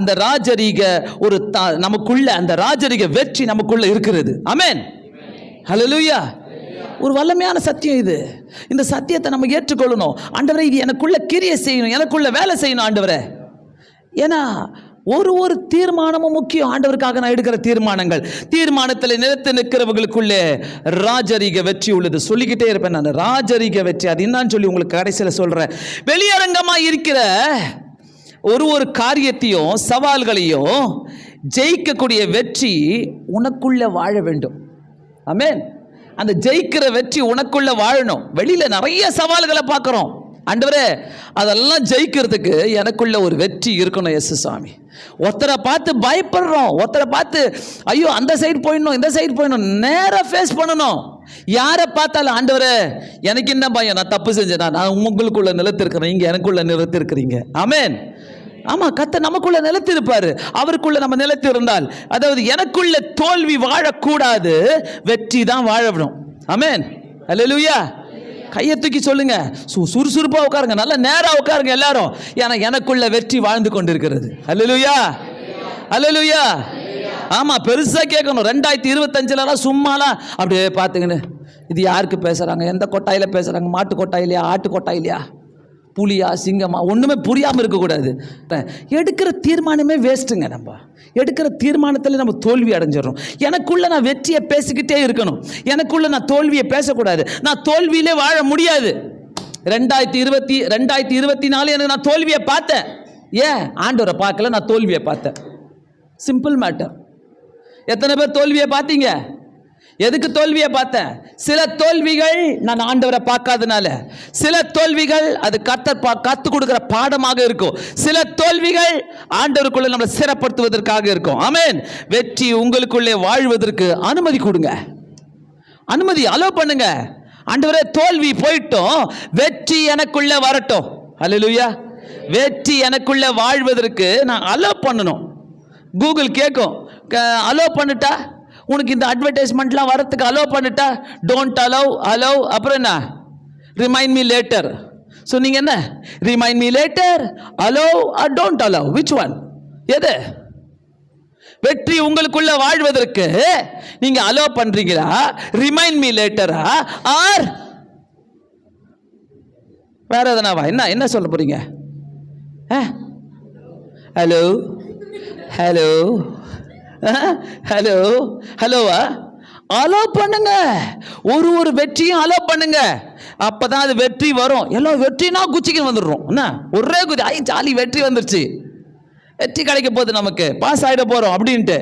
அந்த ராஜரீக ஒரு நமக்குள்ள அந்த ராஜரீக வெற்றி நமக்குள்ள இருக்கிறது. ஆமென், அல்லேலூயா. ஒரு வல்லமையான சத்தியம் இது. இந்த சத்தியத்தை நம்ம ஏற்றுக்கொள்ளணும். ஆண்டவரே இது எனக்குள்ள கிரியை செய்யணும், எனக்குள்ள வேலை செய்யணும் ஆண்டவரே. ஏன்னா ஒரு தீர்மானமும் முக்கியம். ஆண்டவருக்காக நான் எடுக்கிற தீர்மானத்தில் நிலைத்து நிற்கிறவர்களுக்குள்ளே ராஜரீக வெற்றி உள்ளது. சொல்லிக்கிட்டே இருப்பேன் நான், ராஜரீக வெற்றி. அது என்னன்னு சொல்லி உங்களுக்கு கடைசியில் சொல்கிறேன். வெளியரங்கமாக இருக்கிற ஒரு காரியத்தையும் சவால்களையும் ஜெயிக்கக்கூடிய வெற்றி உனக்குள்ள வாழ வேண்டும். ஆமென். அந்த ஜெயிக்கிற வெற்றி உனக்குள்ள வாழணும். வெளியில் நிறைய சவால்களை பார்க்குறோம், ஆண்டவரே அதெல்லாம் ஜெயிக்கிறதுக்கு எனக்குள்ள ஒரு வெற்றி இருக்கணும் இயேசு சாமி. ஒருத்தரை பார்த்து பயப்படுறோம், ஒருத்தரை பார்த்து ஐயோ அந்த சைடு போயிடணும் இந்த சைடு போயிடணும், நேராக ஃபேஸ் பண்ணணும். யாரை பார்த்தாலும் ஆண்டவரே எனக்கு என்ன பயம், நான் தப்பு செஞ்சேனா, நான் உங்களுக்குள்ள நிலத்திருக்கிறேன், இங்கே எனக்குள்ள நிலத்திருக்கிறீங்க. ஆமென். ஆமாம், கர்த்தர் நமக்குள்ள நிலத்திருப்பாரு, அவருக்குள்ள நம்ம நிலத்து இருந்தால், அதாவது எனக்குள்ள தோல்வி வாழக்கூடாது, வெற்றி தான் வாழணும். ஆமென். அல்லேலூயா. கையை தூக்கி சொல்லுங்க, சுறுசுறுப்பாக உட்காருங்க, நல்லா நேராக உட்காருங்க எல்லாரும். ஏன்னா எனக்குள்ள வெற்றி வாழ்ந்து கொண்டிருக்கிறது. அல்லேலூயா, அல்லேலூயா. ஆமாம், பெருசாக கேட்கணும். 2025 சும்மாலாம் அப்படியே பார்த்துங்கன்னு, இது யாருக்கு பேசுகிறாங்க, எந்த கொட்டாயில் பேசுகிறாங்க, மாட்டு கொட்டாயிலையா ஆட்டு கொட்டாயிலையா புலியா சிங்கமா, ஒன்றுமே புரியாமல் இருக்கக்கூடாது. எடுக்கிற தீர்மானமே வேஸ்ட்டுங்க. நம்ம எடுக்கிற தீர்மானத்தில் நம்ம தோல்வி அடைஞ்சிடறோம். எனக்குள்ள நான் வெற்றியை பேசிக்கிட்டே இருக்கணும், எனக்குள்ள நான் தோல்வியை பேசக்கூடாது. நான் தோல்வியிலே வாழ முடியாது. 2024 எனக்கு நான் தோல்வியை பார்த்தேன். ஏன்? ஆண்டவரை பார்க்கல, நான் தோல்வியை பார்த்தேன். Simple matter. எத்தனை பேர் தோல்வியை பார்த்தீங்க? எதுக்கு தோல்வியை பார்த்தேன்? சில தோல்விகள் நான் ஆண்டவரை பார்க்காதனால, சில தோல்விகள் அது கற்றுக் கொடுக்கிற பாடமாக இருக்கும், சில தோல்விகள் ஆண்டவருக்குள்ள நம்மளை சிறப்படுத்துவதற்காக இருக்கும். ஆமென். வெற்றி உங்களுக்குள்ளே வாழ்வதற்கு அனுமதி கொடுங்க, அனுமதி அலோவ் பண்ணுங்க. ஆண்டவரே தோல்வி போயிட்டோம், வெற்றி எனக்குள்ள வரட்டும். அல்லேலூயா. வெற்றி எனக்குள்ள வாழ்வதற்கு நான் அலோவ் பண்ணணும். கூகுள் கேட்கும், அலோவ் பண்ணிட்டா உனக்கு இந்த அட்வர்டைஸ்மெண்ட்லாம் வரத்துக்கு அலோவ் பண்ணிட்டா, டோன்ட் அலோவ் அப்புறம் என்ன, ரிமைண்ட் மீ லேட்டர். ஸோ நீங்கள் என்ன, remind me later, allow or don't allow, which one? எது? வெற்றி உங்களுக்குள்ள வாழ்வதற்கு நீங்க அலோவ் பண்றீங்களா, ரிமைண்ட் மீ லேட்டரா, ஆர் வேற எதனாவா? என்ன சொல்ல போறீங்க? ஹலோ ஹலோ ஹலோ ஹலோவா? அலோவ் பண்ணுங்க. ஒரு வெற்றியும் அலோவ் பண்ணுங்க, அப்பதான் அது வெற்றி வரும். எல்லாம் வெற்றினா குச்சிக்கு வந்துடுறோம். என்ன ஒரே குச்சி, ஐ ஜாலி வெற்றி வந்துருச்சு, வெற்றி கிடைக்க போகுது, நமக்கு பாஸ் ஆகிட போகிறோம் அப்படின்ட்டு.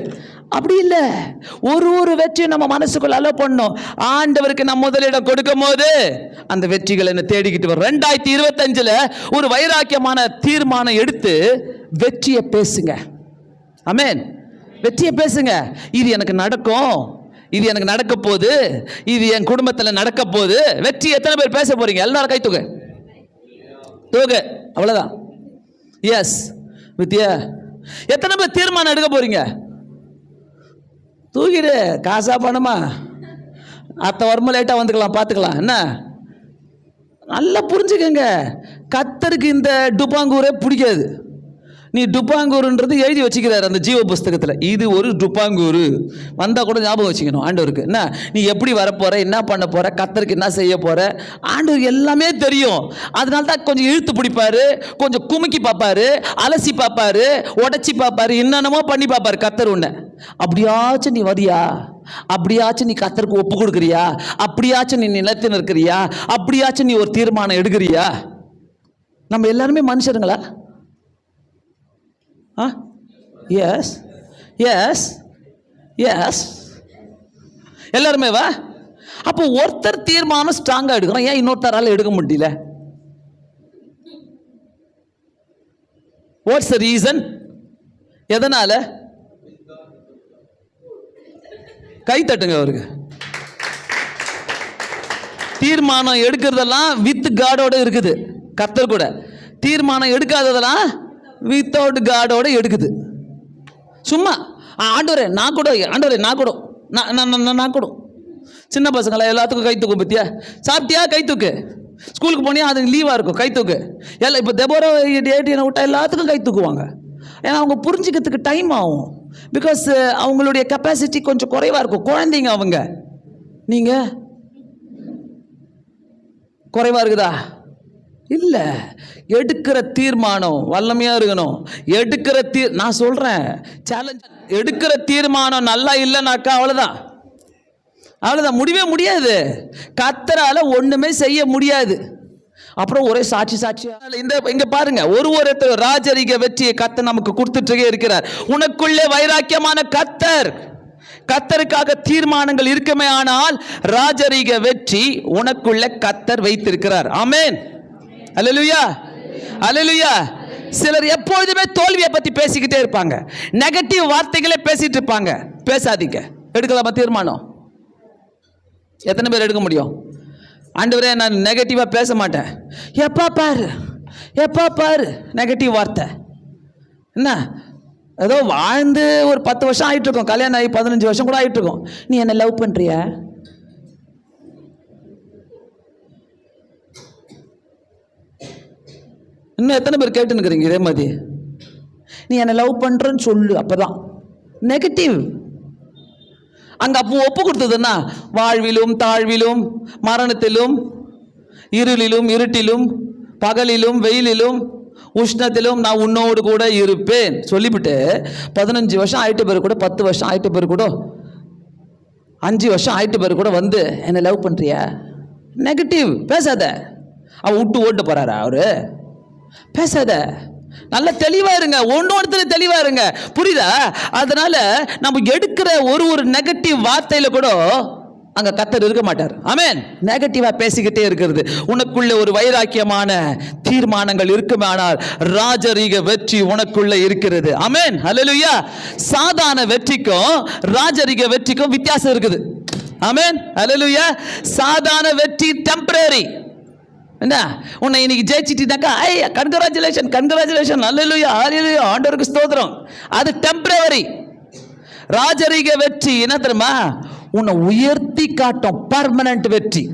அப்படி இல்லை, ஒரு வெற்றியும் நம்ம மனசுக்குள்ள அலோவ் பண்ணணும். ஆண்டவருக்கு நம்ம முதலிடம் கொடுக்கும் போது அந்த வெற்றிகள் என்ன தேடிக்கிட்டு வரும். 2025 ஒரு வைராக்கியமான தீர்மானம் எடுத்து வெற்றியை பேசுங்க. ஆமென். வெற்றியை பேசுங்க. இது எனக்கு நடக்கும், இது எனக்கு நடக்க போகுது, இது என் குடும்பத்தில் நடக்க போகுது. வெற்றி எத்தனை பேர் பேச போறீங்க? எல்லாரும் கை தூக்கு, அவ்வளோதான். எஸ் வித்யா. எத்தனை பேர் தீர்மானம் எடுக்க போறீங்க? தூக்கிடு, காசா பணமா, அத்த வருமா லேட்டாக வந்துக்கலாம், பார்த்துக்கலாம். என்ன நல்லா புரிஞ்சுக்கங்க, கர்த்தருக்கு இந்த டுபாங்கூரே பிடிக்காது. நீ டுப்பாங்கூருன்றது எழுதி வச்சுக்கிறாரு அந்த ஜீவ புஸ்தகத்தில். இது ஒரு டுப்பாங்கூரு வந்தால் கூட ஞாபகம் வச்சுக்கணும் ஆண்டவருக்கு. என்ன நீ எப்படி வரப்போற, என்ன பண்ண போற, கர்த்தருக்கு என்ன செய்ய போற, ஆண்டவருக்கு எல்லாமே தெரியும். அதனால தான் கொஞ்சம் இழுத்து பிடிப்பாரு, கொஞ்சம் குமுக்கி பார்ப்பாரு, அலசி பார்ப்பாரு, உடச்சி பார்ப்பாரு, என்னென்னமோ பண்ணி பார்ப்பாரு கர்த்தர் உன்னை. அப்படியாச்சும் நீ வரியா, அப்படியாச்சும் நீ கர்த்தருக்கு ஒப்பு கொடுக்குறியா, அப்படியாச்சும் நீ நிலத்தில் இருக்கிறியா, அப்படியாச்சும் நீ ஒரு தீர்மானம் எடுக்கிறியா? நம்ம எல்லாருமே மனுஷருங்களா? எஸ் எஸ் எஸ் எல்லாருமே வா. அப்போ ஒருத்தர் தீர்மானம் ஸ்ட்ராங்கா எடுக்கிறோம், ஏன் இன்னொருத்தரால எடுக்க முடியல? What's the reason? எதனால? கை தட்டுங்க அவருக்கு. தீர்மானம் எடுக்கிறதெல்லாம் வித் காடோட இருக்குது, கர்த்தர் கூட. தீர்மானம் எடுக்காததெல்லாம் வித்தவுட் காடோட எடுக்குது. சும்மா ஆண்டவரே நான் கூட, ஆண்டவரே நான் கூட, நான் கூட. சின்ன பசங்களா எல்லாத்துக்கும் கை தூக்கும். பத்தியா சாப்பிட்டியா கை தூக்கு, ஸ்கூலுக்கு போனியா அது லீவாக இருக்கும் கை தூக்கு. எல்லாம் இப்போ தெபோரா ஏடிஎனை விட்டா எல்லாத்துக்கும் கை தூக்குவாங்க. ஏன்னா அவங்க புரிஞ்சுக்கிறதுக்கு டைம் ஆகும். பிகாஸ் அவங்களுடைய கெப்பாசிட்டி கொஞ்சம் குறைவாக இருக்கும். குழந்தைங்க அவங்க. நீங்கள் குறைவாக இருக்குதா? இல்லை. எடுக்கிற தீர்மானம் வல்லமையாக இருக்கணும். எடுக்கிற நான் சொல்கிறேன் சேலஞ்ச், எடுக்கிற தீர்மானம் நல்லா இல்லைனாக்கா அவ்வளோதான், அவ்வளோதான், முடியவே முடியாது. கர்த்தரால ஒன்றுமே செய்ய முடியாது. அப்புறம் ஒரே சாட்சியா இங்க பாருங்க, ஒரு ராஜரிக வெற்றியை கர்த்தர் நமக்கு கொடுத்துட்டே இருக்கிறார். உனக்குள்ளே வைராக்கியமான கர்த்தருக்காக தீர்மானங்கள் இருக்குமே, ஆனால் ராஜரிக வெற்றி உனக்குள்ள கர்த்தர் வைத்திருக்கிறார். ஆமென். அல்லேலூயா, அல்லேலூயா. சிலர் எப்பொழுதுமே தோல்வியை பத்தி பேசிக்கிட்டே இருப்பாங்க, நெகட்டிவ் வார்த்தைகளே பேசிட்டு இருப்பாங்க. பேசாதீங்க. எடுக்கலாமா தீர்மானம்? எத்தனை பேர் எடுக்க முடியும்? ஆண்டவரே, நான் நெகட்டிவா பேச மாட்டேன். எப்பா பாரு நெகட்டிவ் வார்த்தை. என்ன, ஏதோ வாழ்ந்து ஒரு 10 வருஷம் ஆயிட்டு இருக்கோம், கல்யாணம் ஆகி 15 வருஷம் கூட ஆயிட்டு இருக்கோம். நீ என்ன லவ் பண்றியா? இன்னும் எத்தனை பேர் கேட்டுன்னுக்கிறீங்க இதே மாதிரி? நீ என்ன லவ் பண்றன்னு சொல்லு, அப்பதான் நெகட்டிவ். அங்க அப்போ ஒப்பு கொடுத்ததுன்னா வாழ்விலும் தாழ்விலும் மரணத்திலும் இருளிலும் இருட்டிலும் பகலிலும் வெயிலிலும் உஷ்ணத்திலும் நான் உன்னோடு கூட இருப்பேன் சொல்லிவிட்டு 15 வருஷம் ஆயிட்டு பேர் கூட, 10 வருஷம் ஆயிட்டு பேர் கூட, 5 வருஷம் ஆயிட்டு பேர் கூட வந்து என்ன லவ் பண்றியா? நெகட்டிவ். பேசாத. அவ விட்டு ஓட்டு போறாரா அவரு? பேசாத. நல்ல தெளிவா இருங்க, ஒன்னொருத்தர தெளிவா இருங்க. புரியுதா? அதனால நம்ம எடுக்கிற ஒரு நெகட்டிவ் வார்த்தையில கூட அங்க கர்த்தர் இருக்க மாட்டார். ஆமென். நெகட்டிவா பேசிக்கிட்டே இருக்கிறது. உனக்குள்ள ஒரு வைராக்கியமான தீர்மானங்கள் இருக்குமானால் ராஜரீக வெற்றி உனக்குள்ள இருக்கிறது. ஆமென். ஹல்லேலூயா. சாதாரண வெற்றிக்கும் ராஜரீக வெற்றிக்கும் வித்தியாசம் இருக்குது. ஆமென். ஹல்லேலூயா. சாதாரண வெற்றி டெம்பரரி. என்ன, உன்னை இன்னைக்கு ஜெயிச்சிட்டாக்கா ஐயா கன்கிராச்சுலேஷன் அல்லேலூயா ஹல்லேலூயா ஆண்டவருக்கு ஸ்தோத்திரம், அது டெம்பரரி. ராஜரீக வெற்றி என்ன தெரியுமா? உன்னை உயர்த்தி காட்டும் பர்மனன்ட் வெற்றி.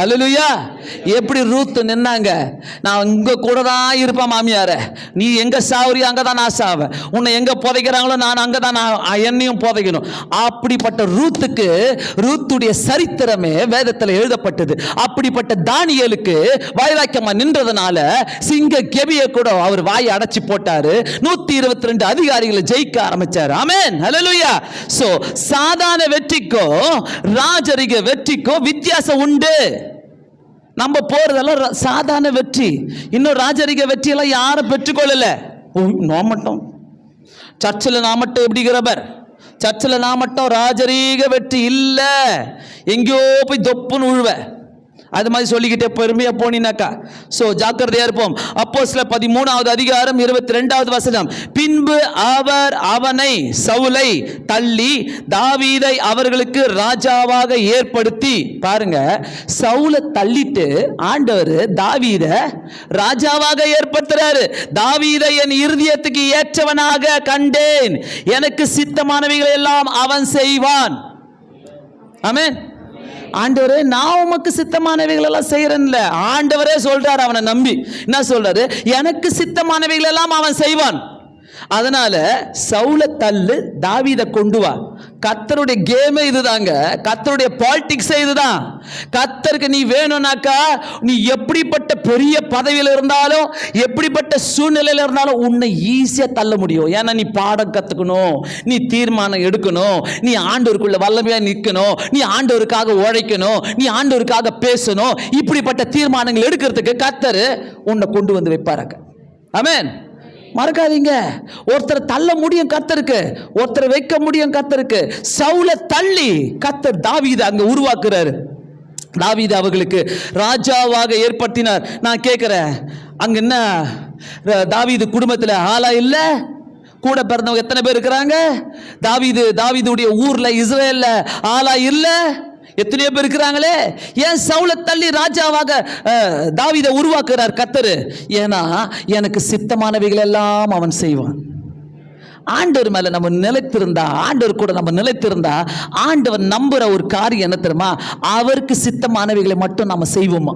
அல்லேலூயா. எப்படி ரூத் நின்னாங்க, நான் இங்க கூட தான் இருப்பேன் மாமியார, நீ எங்க சாவறியோ அங்கதான் நான் சாவேன், உன்னை எங்க புதைக்கிறாங்களோ நான் அங்கதான் என்னையும் புதைக்கணும். அப்படிப்பட்ட ரூத்துக்கு ரூத்துடைய சரித்திரமே வேதத்தில் எழுதப்பட்டது. அப்படிப்பட்ட தானியேலுக்கு வைராக்கியமா நின்றதுனால சிங்க கெபியை கூட அவர் வாயை அடைச்சி போட்டாரு. 122 அதிகாரிகளை ஜெயிக்க ஆரம்பிச்சாரு. ஆமென். ஹல்லேலூயா. சோ சாதாரண வெற்றிக்கும் ராஜரீக வெற்றிக்கும் வித்தியாசம் உண்டு. நம்ம போறதெல்லாம் சாதாரண வெற்றி. இன்னும் ராஜரீக வெற்றியெல்லாம் யாரும் பெற்றுக்கொள்ளல. நான் மட்டும் சர்ச்சில் நான் மட்டும் எப்படிங்கிறவர், சர்ச்சில் நான் மட்டும் ராஜரீக வெற்றி இல்லை, எங்கேயோ போய் தொப்புன்னு உழுவ, அது மாதிரி சொல்லிக்கிட்டே பெருமையா போனீனாக்கா. சோ ஜாக்கிரதையா இருப்போம். அப்போஸ்தலர் 13வது அதிகாரம் 22வது வசனம். பின்பு அவர் அவனை சவுலை தள்ளி தாவீதை அவர்களுக்கு ராஜாவாக ஏற்படுத்தி. பாருங்க, சவுலை தள்ளிட்டு ஆண்டவர் தாவீதை ராஜாவாக ஏற்படுத்துறாரு. தாவீதை என் இருதயத்துக்கு ஏற்றவனாக கண்டேன், எனக்கு சித்தமானவைகளை எல்லாம் அவன் செய்வான். ஆமென். ஆண்டவரே, நான் உமக்கு சித்தமானவைகள் எல்லாம் செய்யறேன்ல. ஆண்டவரே சொல்றாரு அவனை நம்பி. என்ன சொல்றாரு? எனக்கு சித்தமானவைகள் எல்லாம் அவன் செய்வான். அதனால சவுலை தள்ளு, தாவீதை கொண்டு வா. கர்த்தருடைய கேமே இதுதாங்க, கர்த்தருடைய பாலிடிக்ஸே இதுதான். கர்த்தருக்கு நீ வேணும்னாக்கா நீ எப்படிப்பட்ட பெரிய பதவியில் இருந்தாலும் எப்படிப்பட்ட சூழ்நிலையில் இருந்தாலும் உன்னை ஈஸியா தள்ள முடியும். ஏன்னா நீ பாடம் கத்துக்கணும், நீ தீர்மானம் எடுக்கணும், நீ ஆண்டவருக்குள்ள வல்லமையா நிற்கணும், நீ ஆண்டவருக்காக உழைக்கணும், நீ ஆண்டவருக்காக பேசணும். இப்படிப்பட்ட தீர்மானங்கள் எடுக்கிறதுக்கு கர்த்தர் உன்னை கொண்டு வந்து வைப்பாருங்க. ஆமென். மறக்காதீங்க, ஒருத்தரை தள்ள முடியும் கர்த்தருக்கு, ஒருத்தரை வைக்க முடியும் கர்த்தருக்கு. சவுலை தள்ளி கர்த்தர் தாவீதை அங்க உருவாக்குறாரு. தாவீது அவர்களுக்கு ராஜாவாக ஏற்படுத்தினார். நான் கேட்கிறேன், அங்க என்ன தாவீது குடும்பத்தில் ஆளா இல்ல? கூட பிறந்தவங்க எத்தனை பேர் இருக்கிறாங்க? தாவீதுடைய ஊர்ல இஸ்ரேல்ல ஆளா இல்ல? எத்தனையோ பேர் இருக்கிறாங்களே. ஏன் சவுலை தள்ளி ராஜாவாக தாவீதை உருவாக்குறார் கர்த்தர்? ஏன்னா எனக்கு சித்தமானவைகள் எல்லாம் அவன் செய்வான். ஆண்டவர் மேல நம்ம நிலைத்திருந்தா, ஆண்டவர் கூட நம்ம நிலைத்திருந்தா, ஆண்டவர் நம்புற ஒரு காரியம் என்ன தெரியுமா? அவருக்கு சித்தமானவைகளை மட்டும் நம்ம செய்வோமா?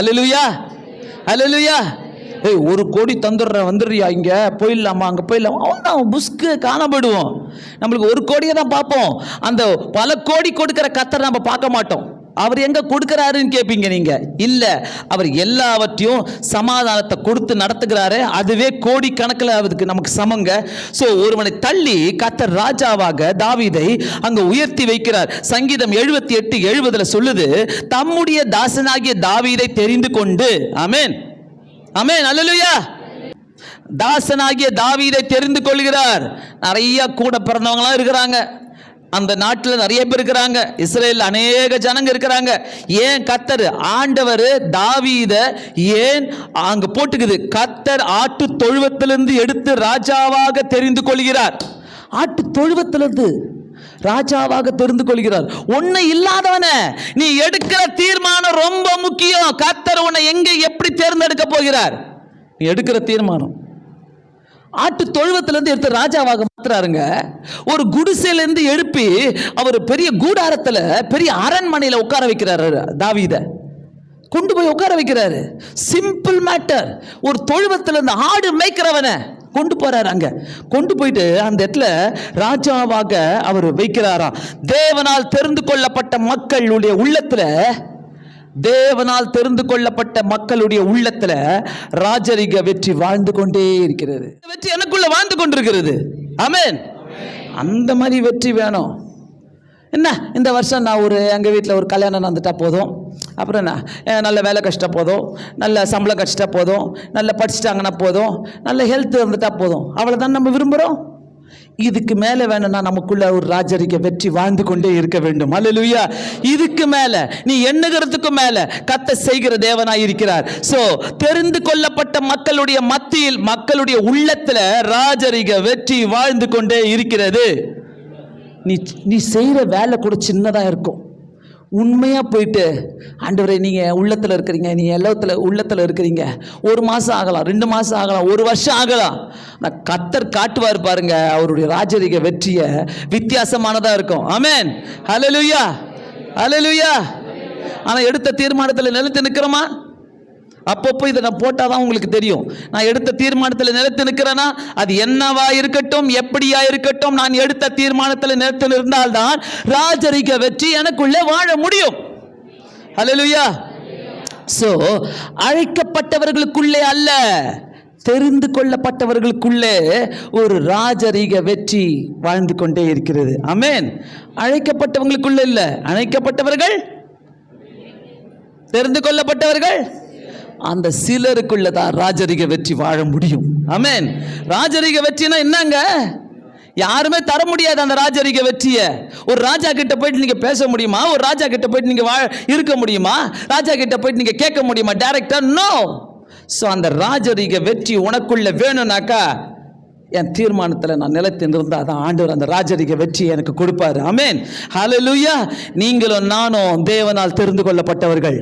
அல்லேலூயா, அல்லேலூயா. 1 கோடி தந்துடுற வந்துடுறியா, இங்க போயிடலாமா, அங்க போயிடலாமா, அவன் தான் புஸ்கு காணப்படுவோம். நம்மளுக்கு 1 கோடியை தான் பார்ப்போம். அந்த பல கோடி கொடுக்கிற கர்த்தரை நம்ம பார்க்க மாட்டோம். அவர் எங்க கொடுக்கிறாருன்னு கேட்பீங்க நீங்க. இல்ல, அவர் எல்லாவற்றையும் சமாதானத்தை கொடுத்து நடத்துகிறாரு. அதுவே கோடி கணக்கில் அதுக்கு நமக்கு சமங்க. சோ ஒருவனை தள்ளி கர்த்தர் ராஜாவாக தாவீதை அங்க உயர்த்தி வைக்கிறார். சங்கீதம் 78:70 சொல்லுது, தம்முடைய தாசனாகிய தாவீதை தெரிந்து கொண்டு. ஆமென், ஆமென், அல்லேலூயா. தாசனாகிய தாவீதை தெரிந்து கொள்கிறார். நிறைய கூட பிறந்தவங்களா இருக்கிறாங்க. அந்த நாட்டில் நிறைய பேர் இருக்கிறாங்க, இஸ்ரேல் அநேக ஜனங்க இருக்கிறாங்க. ஏன் கர்த்தர் ஆண்டவர் தாவீத ஏன் அங்க போட்டுக்குது? கர்த்தர் ஆட்டு தொழுவத்திலிருந்து எடுத்து ராஜாவாக தெரிந்து கொள்கிறார். ஆட்டு தொழுவத்திலிருந்து ராஜாவாக தெரிந்து கொள்கிறார். ஒண்ணு இல்லாதவன நீ எடுக்கிற தீர்மானம் ரொம்ப முக்கியம். கர்த்தர் உன்னை எங்க எப்படி தேர்ந்தெடுக்க போகிறார்? நீ எடுக்கிற தீர்மானம். ஆட்டு தொழுவத்திலிருந்து எடுத்து ராஜாவாக மாத்துறாருங்க. ஒரு குடிசையிலிருந்து எழுப்பி அவர் பெரிய கூடாரத்தில் பெரிய அரண்மனையில் உட்கார வைக்கிறாரு. தாவீத கொண்டு போய் உட்கார வைக்கிறாரு. Simple matter. ஒரு தொழுவத்திலிருந்து ஆடு மேய்க்கிறவனை கொண்டு போறாரு. அங்க கொண்டு போயிட்டு அந்த இடத்துல ராஜாவாக அவர் வைக்கிறாராம். தேவனால் தெரிந்து கொள்ளப்பட்ட மக்களுடைய உள்ளத்துல, தேவனால் தெரிந்து கொள்ளப்பட்ட மக்களுடைய உள்ளத்துல ராஜரிக வெற்றி வாழ்ந்து கொண்டே இருக்கிறது. வெற்றி எனக்குள்ள வாழ்ந்து கொண்டிருக்கிறது. ஆமென். அந்த மாதிரி வெற்றி வேணும். என்ன இந்த வருஷம் நான் எங்கள் வீட்டில் ஒரு கல்யாணம் நடந்துட்டா போதும், அப்புறம் என்ன நல்ல வேலை கஷ்டம் போதும், நல்ல சம்பளம் கஷ்டா போதும், நல்ல படிச்சுட்டாங்கன்னா போதும், நல்ல ஹெல்த் இருந்துட்டா போதும், அவ்வளோதான் நம்ம விரும்புகிறோம். இதுக்கு மேலே வேணும்னா நமக்குள்ள ஒரு ராஜரிக வெற்றி வாழ்ந்து கொண்டே இருக்க வேண்டும். அல்லேலூயா. இதுக்கு மேலே நீ எண்ணுகிறதுக்கு மேலே கர்த்தர் செய்கிற தேவனாய் இருக்கிறார். சோ தெரிந்து கொள்ளப்பட்ட மக்களுடைய மத்தியில், மக்களுடைய உள்ளத்தில் ராஜரிக வெற்றி வாழ்ந்து கொண்டே இருக்கிறது. நீ செய்கிற வேலை கூட சின்னதாக இருக்கும். உண்மையாக போயிட்டு ஆண்டவரே நீங்கள் உள்ளத்தில் இருக்கிறீங்க, நீ உள்ளத்தில் இருக்கிறீங்க, 1 மாதம் ஆகலாம், 2 மாதம் ஆகலாம், 1 வருஷம் ஆகலாம். நான் கர்த்தர் காட்டுவார் பாருங்க அவருடைய ராஜரிக வெற்றியை. வித்தியாசமானதாக இருக்கும். ஆமென். ஹல்லேலூயா, ஹல்லேலூயா. ஆனால் எடுத்த தீர்மானத்தில் நிலைத்து நிற்கிறோமா? அப்பப்போ இதை நான் போட்டாதான் உங்களுக்கு தெரியும். நான் எடுத்த தீர்மானத்தில் நிலைத்து நிற்கிறேன்னா அது என்னவா இருக்கட்டும், எப்படியா இருக்கட்டும், நான் எடுத்த தீர்மானத்தில் நிலைத்து இருந்தால்தான் ராஜரிக வெற்றி எனக்குள்ளே வாழ முடியும். ஹல்லேலூயா. சோ அழைக்கப்பட்டவர்களுக்குள்ளே அல்ல, தெரிந்து கொள்ளப்பட்டவர்களுக்குள்ளே ஒரு ராஜரிக வெற்றி வாழ்ந்து கொண்டே இருக்கிறது. ஆமென். அழைக்கப்பட்டவங்களுக்குள்ள இல்ல, அழைக்கப்பட்டவர்கள், தெரிந்து கொள்ளப்பட்டவர்கள், அந்த சிலருக்குள்ளதான் ராஜரிக வெற்றி வாழ முடியும். ஆமென். ராஜரிக வெற்றினா என்னங்க? யாருமே தர முடியாது அந்த ராஜரிக வெற்றியை. ஒரு ராஜா கிட்ட போயிட்டு நீங்க பேச முடியுமா? ஒரு ராஜா கிட்ட போயிட்டு நீங்க இருக்க முடியுமா? ராஜா கிட்ட போயிட்டு நீங்க கேட்க முடியுமா டைரக்டா? நோ. சோ அந்த ராஜரிக வெற்றி உனக்குள்ள வேணும்னாக்கா என் தீர்மானத்தில் நான் நிலைத்து இருந்தால் அதான் ஆண்டவர் அந்த ராஜரிக வெற்றியை எனக்கு கொடுப்பாரு. ஆமென். ஹல்லேலூயா. நீங்களும் நானும் தேவனால் தெரிந்து கொள்ளப்பட்டவர்கள்.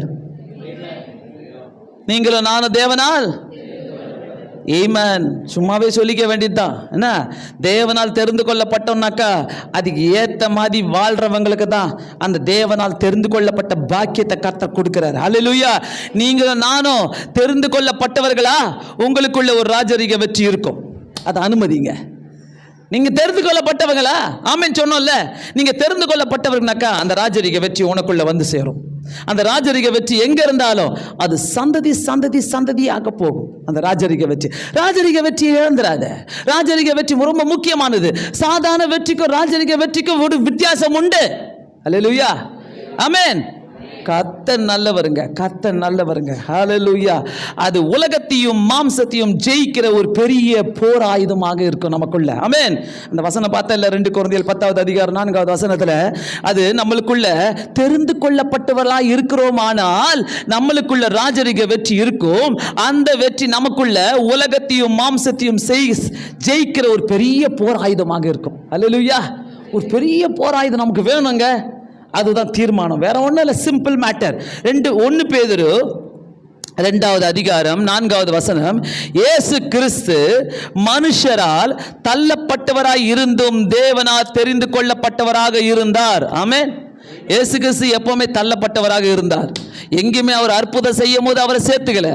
நீங்களும் நானும் தேவனால். ஆமென். சும்மாவே சொல்லிக்க வேண்டியதுதான். என்ன? தேவனால் தெரிந்து கொள்ளப்பட்டோம்னாக்கா அதுக்கு ஏற்ற மாதிரி வாழ்றவங்களுக்கு தான் அந்த தேவனால் தெரிந்து கொள்ளப்பட்ட பாக்கியத்தை கர்த்தர் கொடுக்கிறார். ஹல்லேலூயா. நீங்களும் நானும் தெரிந்து கொள்ளப்பட்டவர்களா? உங்களுக்குள்ள ஒரு ராஜரிக வெற்றி இருக்கும். அதை அனுமதிங்க. நீங்க தெரிந்து கொள்ளப்பட்டவங்களா? ஆமென் சொன்னோம்ல. நீங்க தெரிந்து கொள்ளப்பட்டவர்களாக்கா அந்த ராஜரிக வெற்றி உனக்குள்ள வந்து சேரும். அந்த ராஜரிக வெற்றி எங்க இருந்தாலும் அது சந்ததி சந்ததி சந்ததியாக போகும். அந்த ராஜரிக வெற்றி, ராஜரிக வெற்றியை இழந்துராத. ராஜரிக வெற்றி ரொம்ப முக்கியமானது. சாதாரண வெற்றிக்கும் ராஜரிக வெற்றிக்கும் ஒரு வித்தியாசம் உண்டு. அல்லேலூயா. ஆமென். கர்த்தர் நல்லவருங்க, கர்த்தர் நல்லவருங்க. ஹல்லேலூயா. அது உலகத்தையும் மாம்சத்தையும் ஜெயிக்கிற ஒரு பெரிய போர் ஆயுதமாக இருக்கும் நமக்குள்ள. ஆமென். அந்த வசனம் பார்த்தா இல்ல, 2 கொரிந்தியர் 10வது அதிகாரம் 4வது வசனத்துல அது நம்மளுக்குள்ள தெரிந்து கொள்ளப்பட்டவர்களா இருக்கிறோமானால் நம்மளுக்குள்ள ராஜரிக வெற்றி இருக்கும். அந்த வெற்றி நமக்குள்ள உலகத்தையும் மாம்சத்தையும் ஜெயிக்கிற ஒரு பெரிய போர் ஆயுதமாக இருக்கும். அல்லேலூயா. ஒரு பெரிய போர் ஆயுதம் நமக்கு வேணுங்க. அதுதான் தீர்மானம், வேற ஒன்றும் இல்லை. Simple matter. 1 பேதுரு 2வது அதிகாரம் 4வது வசனம். இயேசு கிறிஸ்து மனுஷரால் தள்ளப்பட்டவராய் இருந்தும் தேவனால் தெரிந்து கொள்ளப்பட்டவராக இருந்தார். ஆமென். இயேசு கிறிஸ்து எப்பவுமே தள்ளப்பட்டவராக இருந்தார். எங்கேயுமே அவர் அற்புதம் செய்யும் போது அவரை சேர்த்துக்கல,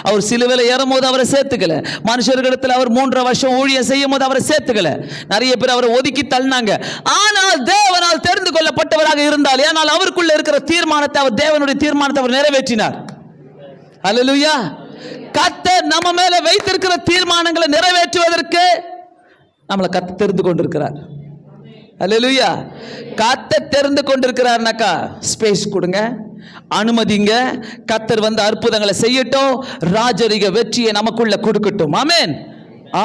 அவர் சிலுவையில் ஏறும் போது அவரை சேர்த்துக்கல, மனுஷர்களிடத்தில் அவர் 3 வருஷம் ஊழியம் செய்யும் போது அவரை சேர்த்துக்கல. நிறைய பேர் அவரை ஒதுக்கி தள்ளினாங்க. ஆனால் தேவனால் தெரிந்து கொள்ளப்பட்டவராக இருந்தால், ஏனால் அவருக்குள்ள இருக்கிற தீர்மானத்தை, அவர் தேவனுடைய தீர்மானத்தை அவர் நிறைவேற்றினார். அல்லேலூயா. கர்த்தர் நம்ம மேல வைத்திருக்கிற தீர்மானங்களை நிறைவேற்றுவதற்கு நம்மளை கர்த்தர் தெரிந்து கொண்டிருக்கிறார். அல்லேலூயா. கர்த்தர் தெரிந்து கொண்டிருக்கிறார்னாக்கா ஸ்பேஸ் கொடுங்க, அனுமதிங்க. கர்த்தர் வந்து அற்புதங்களை செய்யட்டும், ராஜரிக வெற்றியை நமக்குள்ள கொடுக்கட்டும். ஆமென்.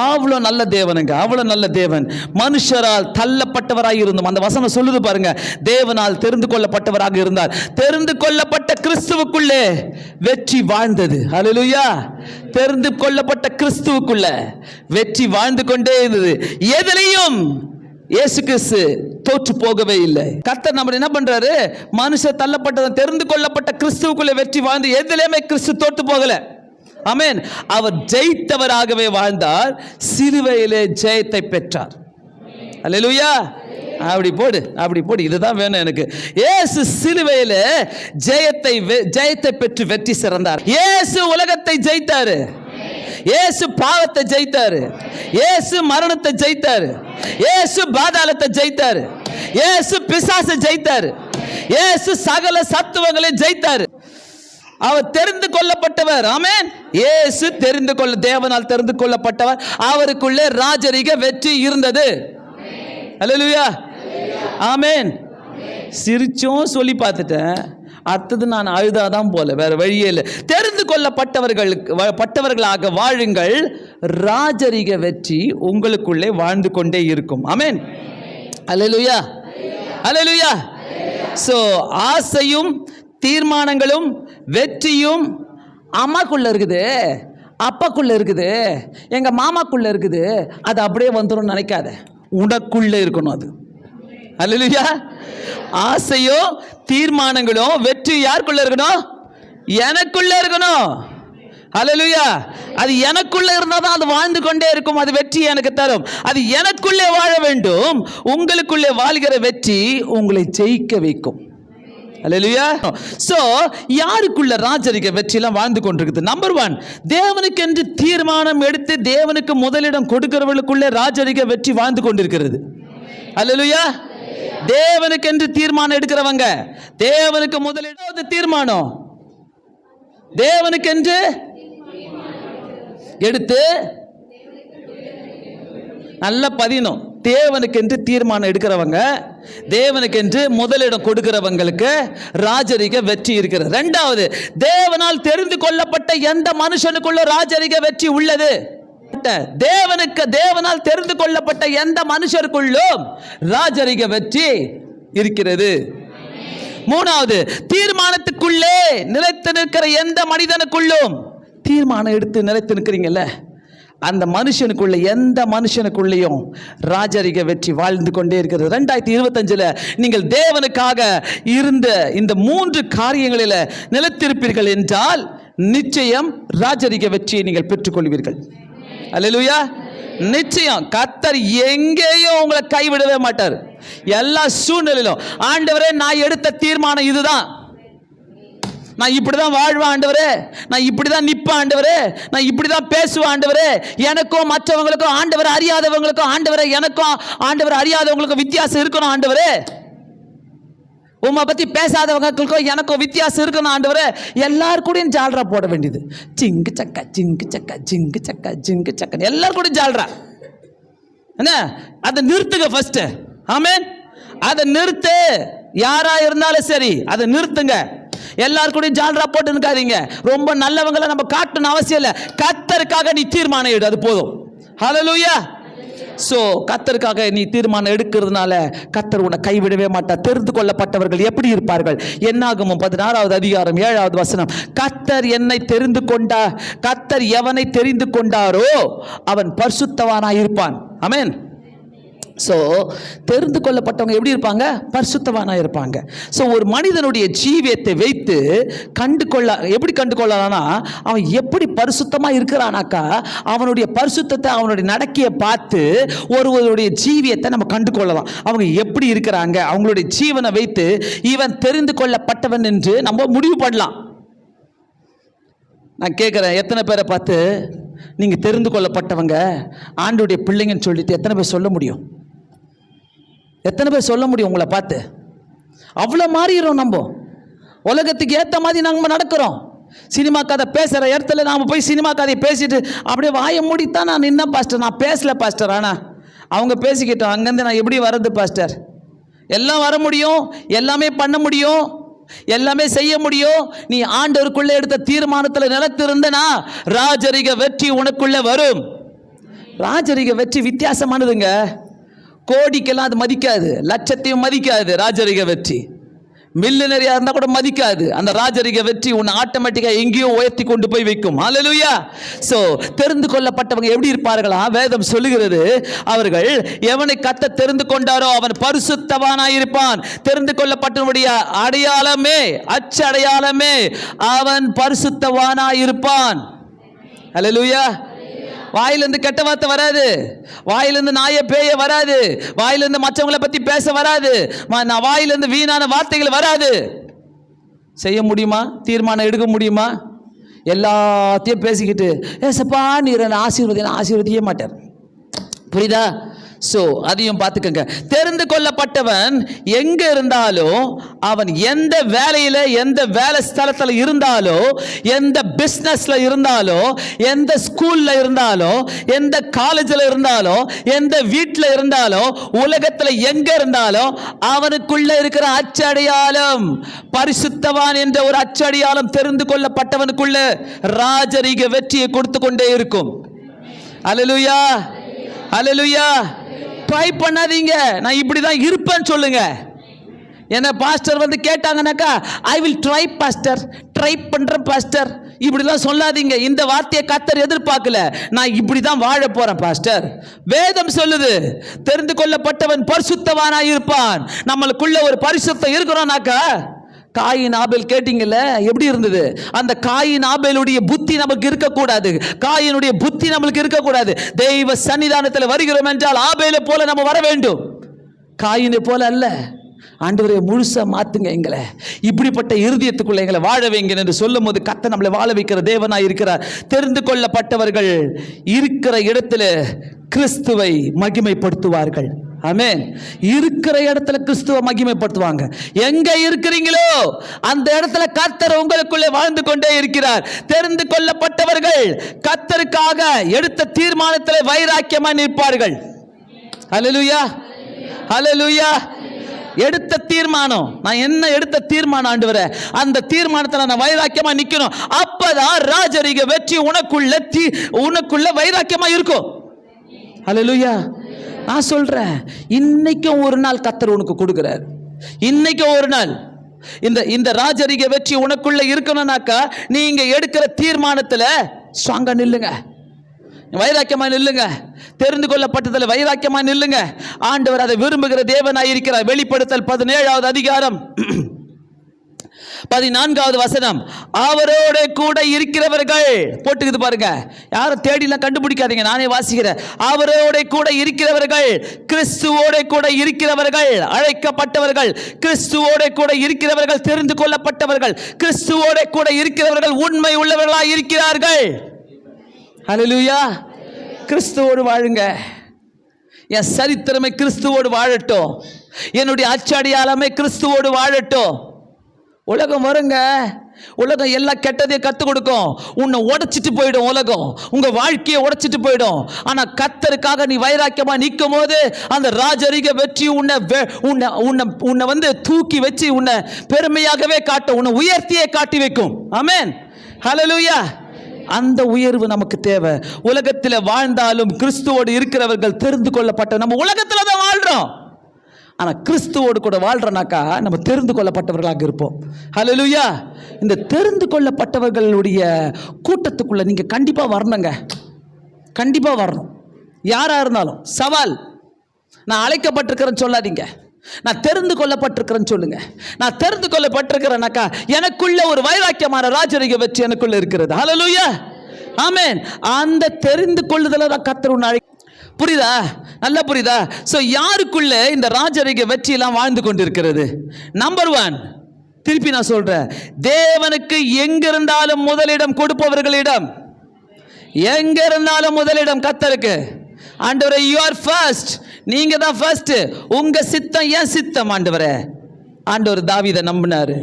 அவ்வளோ நல்ல தேவனுங்க, அவ்வளோ நல்ல தேவன். மனுஷரால் தள்ளப்பட்டவராக இருந்தோம். அந்த வசனம் சொல்லுது பாருங்க, தேவனால் தெரிந்து கொள்ளப்பட்டவராக இருந்தார். தெரிந்து கொள்ளப்பட்ட கிறிஸ்துவுக்குள்ளே வெற்றி வாழ்ந்தது. ஹல்லேலூயா. தெரிந்து கொள்ளப்பட்ட கிறிஸ்துவுக்குள்ள வெற்றி வாழ்ந்து கொண்டே இருந்தது. எதிலையும் இயேசு கிறிஸ்து தோற்று போகவே இல்லை. கர்த்தர் நம்ம என்ன பண்றாரு, மனுஷர் தள்ளப்பட்டவன் தெரிந்து கொள்ளப்பட்ட கிறிஸ்துவுக்குள்ளே வெற்றி வாழ்ந்து எதிலையுமே கிறிஸ்து தோற்று போகல. ஆமென். அவர் ஜெயித்தவராகவே வாழ்ந்தார், சிலுவையிலே ஜெயத்தை பெற்றார். அல்லேலூயா. அப்படி போடு, அப்படி போடு, இதுதான் வேணும் எனக்கு. இயேசு சிலுவையிலே ஜெயத்தை பெற்று வெற்றி சிறந்தார். இயேசு உலகத்தை ஜெயித்தாரு, இயேசு பாவத்தை ஜெயித்தாரு, இயேசு மரணத்தை ஜெயித்தாரு, இயேசு பாதாளத்தை ஜெயித்தாரு, இயேசு பிசாசை ஜெயித்தாரு, இயேசு சகல சத்துவங்களை ஜெயித்தாரு. அவர் தெரிந்து கொள்ளப்பட்டவர். ஆமென். இயேசு தேவனால் தெரிந்து கொள்ளப்பட்டவர். அவருக்குள்ளே ராஜரிக வெற்றி இருந்தது. அல்லேலூயா. ஆமென். சிரிச்சும் சொல்லி பார்த்துட்டேன், அடுத்தது நான் அழுதாதான் போல, வேற வழியே இல்லை. தெரிந்து கொள்ளப்பட்டவர்களாக வாழுங்கள், ராஜரிக வெற்றி உங்களுக்குள்ளே வாழ்ந்து கொண்டே இருக்கும். ஆமென். அல்லேலூயா. அல்லேலூயா. சோ ஆசையும் தீர்மானங்களும் வெற்றியும் அம்மாக்குள்ள இருக்குது, அப்பாக்குள்ள இருக்குது, எங்க மாமாக்குள்ள இருக்குது, அது அப்படியே வந்துடும் நினைக்காத. உனக்குள்ள இருக்கணும் அது. அல்லேலூயா. ஆசையோ தீர்மானங்களோ வெற்றி யாருக்குள்ள இருக்கணும்? எனக்குள்ள இருக்கணும். அல்லேலூயா. அது எனக்குள்ள இருந்தா தான் அது வாழ்ந்து கொண்டே இருக்கும், அது வெற்றி எனக்கு தரும். அது எனக்குள்ளே வாழ வேண்டும். உங்களுக்குள்ளே வாழ்கிற வெற்றி உங்களை ஜெயிக்க வைக்கும். அல்லேலூயா. சோ யாருக்குள்ள ராஜரிக வெற்றிலாம் வாழ்ந்து கொண்டிருக்குது? நம்பர் 1, தேவனுக்கு என்று தீர்மானம் எடுத்து தேவனுக்கு முதலிடம் கொடுக்கிறவர்களுக்குள்ளே ராஜரிக வெற்றி வாழ்ந்து கொண்டிருக்கிறது. அல்லேலூயா. தேவனுக்கு என்று தீர்மானம் எடுக்கிறவங்க, தேவனுக்கு முதலிடம் தீர்மானம் தேவனுக்கு என்று எடுத்து நல்ல பதினோம். தேவனுக்கு என்று தீர்மானம் எடுக்கிறவங்க, தேவனுக்கு என்று முதலிடம் கொடுக்கிறவங்களுக்கு ராஜரிக வெற்றி இருக்கிறது. 2வது, தேவனால் தெரிந்து கொள்ளப்பட்ட எந்த மனுஷனுக்குள்ள ராஜரிக வெற்றி உள்ளது. தேவனால் தெரிந்து கொள்ளப்பட்ட எந்த மனுஷருக்குள்ளும் ராஜரிக வெற்றி இருக்கிறது. 3வது, தீர்மானத்துக்குள்ளே நிலைத்து நிற்கிற எந்த மனிதனுக்குள்ளும், தீர்மானம் எடுத்து நிலைத்து நிற்கிறீங்கல்ல, அந்த மனுஷனுக்குள்ள எந்த மனுஷனுக்குள்ளேயும் ராஜரிக வெற்றி வாழ்ந்து கொண்டே இருக்கிறது. 2025 நீங்கள் தேவனுக்காக இருந்த இந்த 3 காரியங்களில் நிலைத்திருப்பீர்கள் என்றால் நிச்சயம் ராஜரிக வெற்றியை நீங்கள் பெற்றுக்கொள்வீர்கள். அல்லேலூயா. நிச்சயம் கர்த்தர் எங்கேயும் உங்களை கைவிடவே மாட்டார். எல்லா சூழ்நிலையிலும், ஆண்டவரே நான் எடுத்த தீர்மானம் இதுதான், நான் இப்படிதான் வாழ்வேன் ஆண்டவரே, நான் இப்படிதான் நிற்பேன் ஆண்டவரே, நான் இப்படிதான் பேசுவேன் ஆண்டவரே, எனக்கும் மற்றவங்களுக்கும் ஆண்டவரை அறியாதவங்களுக்கும் ஆண்டவரை எனக்கும் ஆண்டவரை அறியாதவங்களுக்கும் வித்தியாசம் இருக்கணும் ஆண்டவரே, உம்மை பத்தி பேசாதவங்களுக்கும் எனக்கும் வித்தியாசம் இருக்கணும் ஆண்டவரே. எல்லாரும் கூடயும் ஜால்ரா போட வேண்டியது. ஜிங்கு சக்கா ஜிங்கு சக்கா ஜிங்கு சக்கா ஜிங்கு சக்கா எல்லாரும் கூட ஜால்ரா என்ன, அதை நிறுத்துங்க ஃபர்ஸ்ட். ஆமென். அதை நிறுத்து. யாரா இருந்தாலும் சரி அதை நிறுத்துங்க. எல்லாரும் கூட ஜால்ரா போட்டு இருக்காதீங்க. ரொம்ப நல்லவங்களை நம்ம காட்டணும் அவசியம் இல்லை. கர்த்தருக்காக நீ தீர்மானம் எடு, அது போதும். ஹல்லேலூயா. சோ கர்த்தருக்காக நீ தீர்மானம் எடுக்கிறதுனால கர்த்தர் உன்னை கைவிடவே மாட்டார். தெரிந்து கொள்ளப்பட்டவர்கள் எப்படி இருப்பார்கள்? என்னாகமம் 16வது அதிகாரம் 7வது வசனம், கர்த்தர் என்னை தெரிந்து கொண்டா, கர்த்தர் எவனை தெரிந்து கொண்டாரோ அவன் பரிசுத்தவானாய் இருப்பான். ஆமென். ஸோ தெரிந்து கொள்ளப்பட்டவங்க எப்படி இருப்பாங்க? பரிசுத்தவானாக இருப்பாங்க. ஸோ ஒரு மனிதனுடைய ஜீவியத்தை வைத்து எப்படி கண்டு கொள்ளலாம்னா, அவன் எப்படி பரிசுத்தமாக இருக்கிறானாக்கா அவனுடைய பரிசுத்தத்தை, அவனுடைய நடக்கையை பார்த்து ஒருவருடைய ஜீவியத்தை நம்ம கண்டு கொள்ளலாம். அவங்க எப்படி இருக்கிறாங்க, அவங்களுடைய ஜீவனை வைத்து இவன் தெரிந்து கொள்ளப்பட்டவன் என்று நம்ம முடிவு பண்ணலாம். நான் கேட்குறேன், எத்தனை பேரை பார்த்து நீங்கள் தெரிந்து கொள்ளப்பட்டவங்க ஆண்டவருடைய பிள்ளைங்கன்னு சொல்லிட்டு எத்தனை பேர் சொல்ல முடியும்? எத்தனை பேர் சொல்ல முடியும் உங்களை பார்த்து? அவ்வளோ மாறிடுறோம் நம்ம. உலகத்துக்கு ஏற்ற மாதிரி நாங்கள் நடக்கிறோம். சினிமா கதை பேசுகிற இடத்துல நாம் போய் சினிமா கதையை பேசிட்டு அப்படியே வாயை மூடித்தான் நான் நின்ன பாஸ்டர், நான் பேசல பாஸ்டர். ஆனால் அவங்க பேசிக்கிட்டோம், அங்கேருந்து நான் எப்படி வர்றது பாஸ்டர்? எல்லாம் வர முடியும், எல்லாமே பண்ண முடியும், எல்லாமே செய்ய முடியும். நீ ஆண்டவருக்குள்ளே எடுத்த தீர்மானத்தில் நிலைத்திருந்தனா ராஜரிக வெற்றி உனக்குள்ளே வரும். ராஜரிக வெற்றி வித்தியாசமானதுங்க. கோடிக்கெல்லாம் அது மதிக்காது, லட்சத்தையும் மதிக்காது. ராஜரிக வெற்றி மில்லினரியா இருந்தா கூட மதிக்காது. அந்த ராஜரிக வெற்றி உன்னை ஆட்டோமேட்டிக்கா எங்கேயோ உயர்த்தி கொண்டு போய் வைக்கும். ஹல்லேலூயா. சோ தெரிந்து கொள்ளப்பட்டவங்க எப்படி இருப்பார்களா? வேதம் சொல்லுகிறது, அவர்கள் எவனை கர்த்தர் தெரிந்து கொண்டாரோ அவன் பரிசுத்தவானாய் இருப்பான். தெரிந்து கொள்ளப்பட்டவனுடைய அடையாளமே, அச்சடையாளமே, அவன் பரிசுத்தவானாய் இருப்பான். ஹல்லேலூயா. வாயிலிருந்து கெட்ட வார்த்தை வராது, வாயிலிருந்து நாய பேய வராது, வாயிலிருந்து மற்றவங்களை பத்தி பேச வராது, வாயிலிருந்து வீணான வார்த்தைகள் வராது. செய்ய முடியுமா? தீர்மானம் எடுக்க முடியுமா? எல்லாத்தையும் பேசிக்கிட்டு ஏசப்பா நீர் ஆசீர்வதியே மாட்டார். புரியுதா? ஸோ அதையும் பார்த்துக்கங்க. தெரிந்து கொள்ளப்பட்டவன் எங்க இருந்தாலும், அவன் எந்த வேலையில் எந்த வேலை ஸ்தலத்தில் இருந்தாலோ, எந்த பிஸ்னஸ்ல இருந்தாலோ, எந்த ஸ்கூல்ல இருந்தாலோ, எந்த காலேஜில் இருந்தாலோ, எந்த வீட்டில் இருந்தாலோ, உலகத்தில் எங்க இருந்தாலும் அவனுக்குள்ள இருக்கிற அச்சடையாளம், பரிசுத்தவான் என்ற ஒரு அச்சடையாளம் தெரிந்து கொள்ளப்பட்டவனுக்குள்ள ராஜரிக வெற்றியை கொடுத்து கொண்டே இருக்கும். அல்லேலூயா, அல்லேலூயா. ட்ரை பண்ணாதீங்க, நான் இப்படி தான் இருப்பேன்னு சொல்லுங்க. என்ன பாஸ்டர் வந்து கேட்டாங்கன்னாக்கா, I will try pastor, try பண்றேன் பாஸ்டர், இப்படிலாம் சொல்லாதீங்க. இந்த வார்த்தையை கர்த்தர் எதிர்பார்க்கல. நான் இப்படி தான் வாழ போறேன் பாஸ்டர். வேதம் சொல்லுது, தெரிந்து கொள்ளப்பட்டவன் பரிசுத்தவானாய் இருப்பான். நம்மளுக்குள்ள ஒரு பரிசுத்தம் இருக்கிறோம்னாக்கா, காயின் ஆபேல் கேட்டீங்கல்ல, எப்படி இருந்தது? அந்த காயின் ஆபேலுடைய புத்தி நமக்கு இருக்கக்கூடாது. காயினுடைய புத்தி நம்மளுக்கு இருக்கக்கூடாது. தெய்வ சன்னிதானத்தில் வருகிறோம் என்றால் ஆபேலை போல நம்ம வர வேண்டும், காயினை போல அல்ல. ஆண்டவரே முழுசா மாத்துங்க எங்களை, இப்படிப்பட்ட இருதயத்துக்குள்ள எங்களை வாழ வைங்க என்று சொல்லும் போது கர்த்தர் நம்மளை வாழ வைக்கிற தேவனாய் இருக்கிறார். தெரிந்து கொள்ளப்பட்டவர்கள் இருக்கிற இடத்துல கிறிஸ்துவை மகிமைப்படுத்துவார்கள். ஆமென். இருக்கிற இடத்துல கிறிஸ்துவை மகிமைப்படுத்துவாங்க. எங்க இருக்கிறீங்களோ அந்த இடத்துல கர்த்தர் உங்களுக்குள்ளே வாழ்ந்து கொண்டே இருக்கிறார். தெரிந்து கொள்ளப்பட்டவர்கள் கர்த்தருக்காக எடுத்த தீர்மானத்தில் வைராக்கியமாய் நிற்பார்கள். ஹல்லேலூயா, ஹல்லேலூயா. எடுத்த தீர்மானம், நான் என்ன எடுத்த தீர்மானம் ஆண்டவரே, அந்த தீர்மானத்தில் நான் வைராக்கியமா நிக்கணும். அப்பதான் ராஜரிக வெற்றி உனக்குள்ள வைராக்கியமா இருக்கும். ஹல்லேலூயா. நான் சொல்றேன், இன்னைக்கும் ஒரு நாள் கர்த்தர் உனக்கு கொடுக்கிறார். இன்னைக்கும் ஒரு நாள் இந்த ராஜரிக வெற்றி உனக்குள்ள இருக்கணும்னாக்கா, நீங்க எடுக்கிற தீர்மானத்தில் ஸ்ட்ராங்கா நில்லுங்க, வைராக்கியமா நில்லுங்க, தெரிந்து கொள்ளப்பட்டதில் வைராக்கியமா நில்லுங்க. ஆண்டவர் அதை விரும்புகிற தேவனாய் இருக்கிறார். வெளிப்படுத்தல் 17வது அதிகாரம் 14வது வசனம், அவரோட கூட இருக்கிறவர்கள் போட்டுக்குது பாருங்க. யாரும் தேடிலாம் கண்டுபிடிக்காதீங்க, நானே வாசிக்கிறேன். அவரோட கூட இருக்கிறவர்கள், கிறிஸ்துவோட கூட இருக்கிறவர்கள், அழைக்கப்பட்டவர்கள், கிறிஸ்துவோட கூட இருக்கிறவர்கள், தெரிந்து கொள்ளப்பட்டவர்கள், கிறிஸ்துவோட கூட இருக்கிறவர்கள் உண்மை உள்ளவர்களாய் இருக்கிறார்கள். ஹல்லேலூயா. கிறிஸ்துவோடு வாழுங்க. என் சரித்திரமே கிறிஸ்துவோடு வாழட்டும், என்னுடைய அச்சடியாலமே கிறிஸ்துவோடு வாழட்டும். உலகம் வருங்க, உலகம் எல்லாம் கெட்டதையும் கற்றுக் கொடுக்கும். உன்னை உடைச்சிட்டு போயிடும் உலகம், உங்க வாழ்க்கையை உடைச்சிட்டு போயிடும். ஆனா கர்த்தருக்காக நீ வைராக்கியமா நிற்கும் போது அந்த ராஜரிக வெற்றி உன்னை வந்து தூக்கி வச்சு உன்னை பெருமையாகவே காட்டும், உன்னை உயர்த்தியே காட்டி வைக்கும். ஆமென், ஹல்லேலூயா. அந்த உயர்வு நமக்கு தேவை. உலகத்தில் வாழ்ந்தாலும் கிறிஸ்துவோடு இருக்கிறவர்கள் தெரிந்து கொள்ளப்பட்ட, நம்ம உலகத்தில் தான் வாழ்றோம், ஆனால் கிறிஸ்துவோடு கூட வாழ்றனாக்கா நம்ம தெரிந்து கொள்ளப்பட்டவர்களாக இருப்போம். ஹல்லேலூயா. இந்த தெரிந்து கொள்ளப்பட்டவர்களுடைய கூட்டத்துக்குள்ள நீங்க கண்டிப்பா வரணுங்க, கண்டிப்பா வரணும். யாரா இருந்தாலும் சவால். நான் அழைக்கப்பட்டிருக்கிறேன்னு சொல்லாதீங்க, நான் தெரிந்து கொள்ளப்பட்டிருக்கிறேன்னு சொல்லுங்க. நான் தெரிந்து கொள்ளப்பட்டிருக்கிறேனாக்கா எனக்குள்ள ஒரு வைராக்கியமான ராஜரிக வெற்றி எனக்குள்ள இருக்கிறது. ஹல்லேலூயா, ஆமென். அந்த தெரிந்து கொள்ளுதல தான் கர்த்தர் உன்னை புரியுதா? நல்லா புரியுதா? சோ யாருக்குள்ள இந்த ராஜரிக வெற்றி எல்லாம் வாழ்ந்து கொண்டிருக்கிறது? நம்பர் 1, திருப்பி நான் சொல்றேன், தேவனுக்கு எங்க இருந்தாலும் முதலிடம் கொடுப்பவர்களிடம். எங்க இருந்தாலும் முதலிடம் கர்த்தருக்கு. ஆண்டவரே, யூ ஆர் ஃபர்ஸ்ட், நீங்க தான் ஃபர்ஸ்ட். உங்க சித்தம் ஏன் சித்தம் ஆண்டவரே? ஆண்டவர் தாவீதை நம்பினாரு.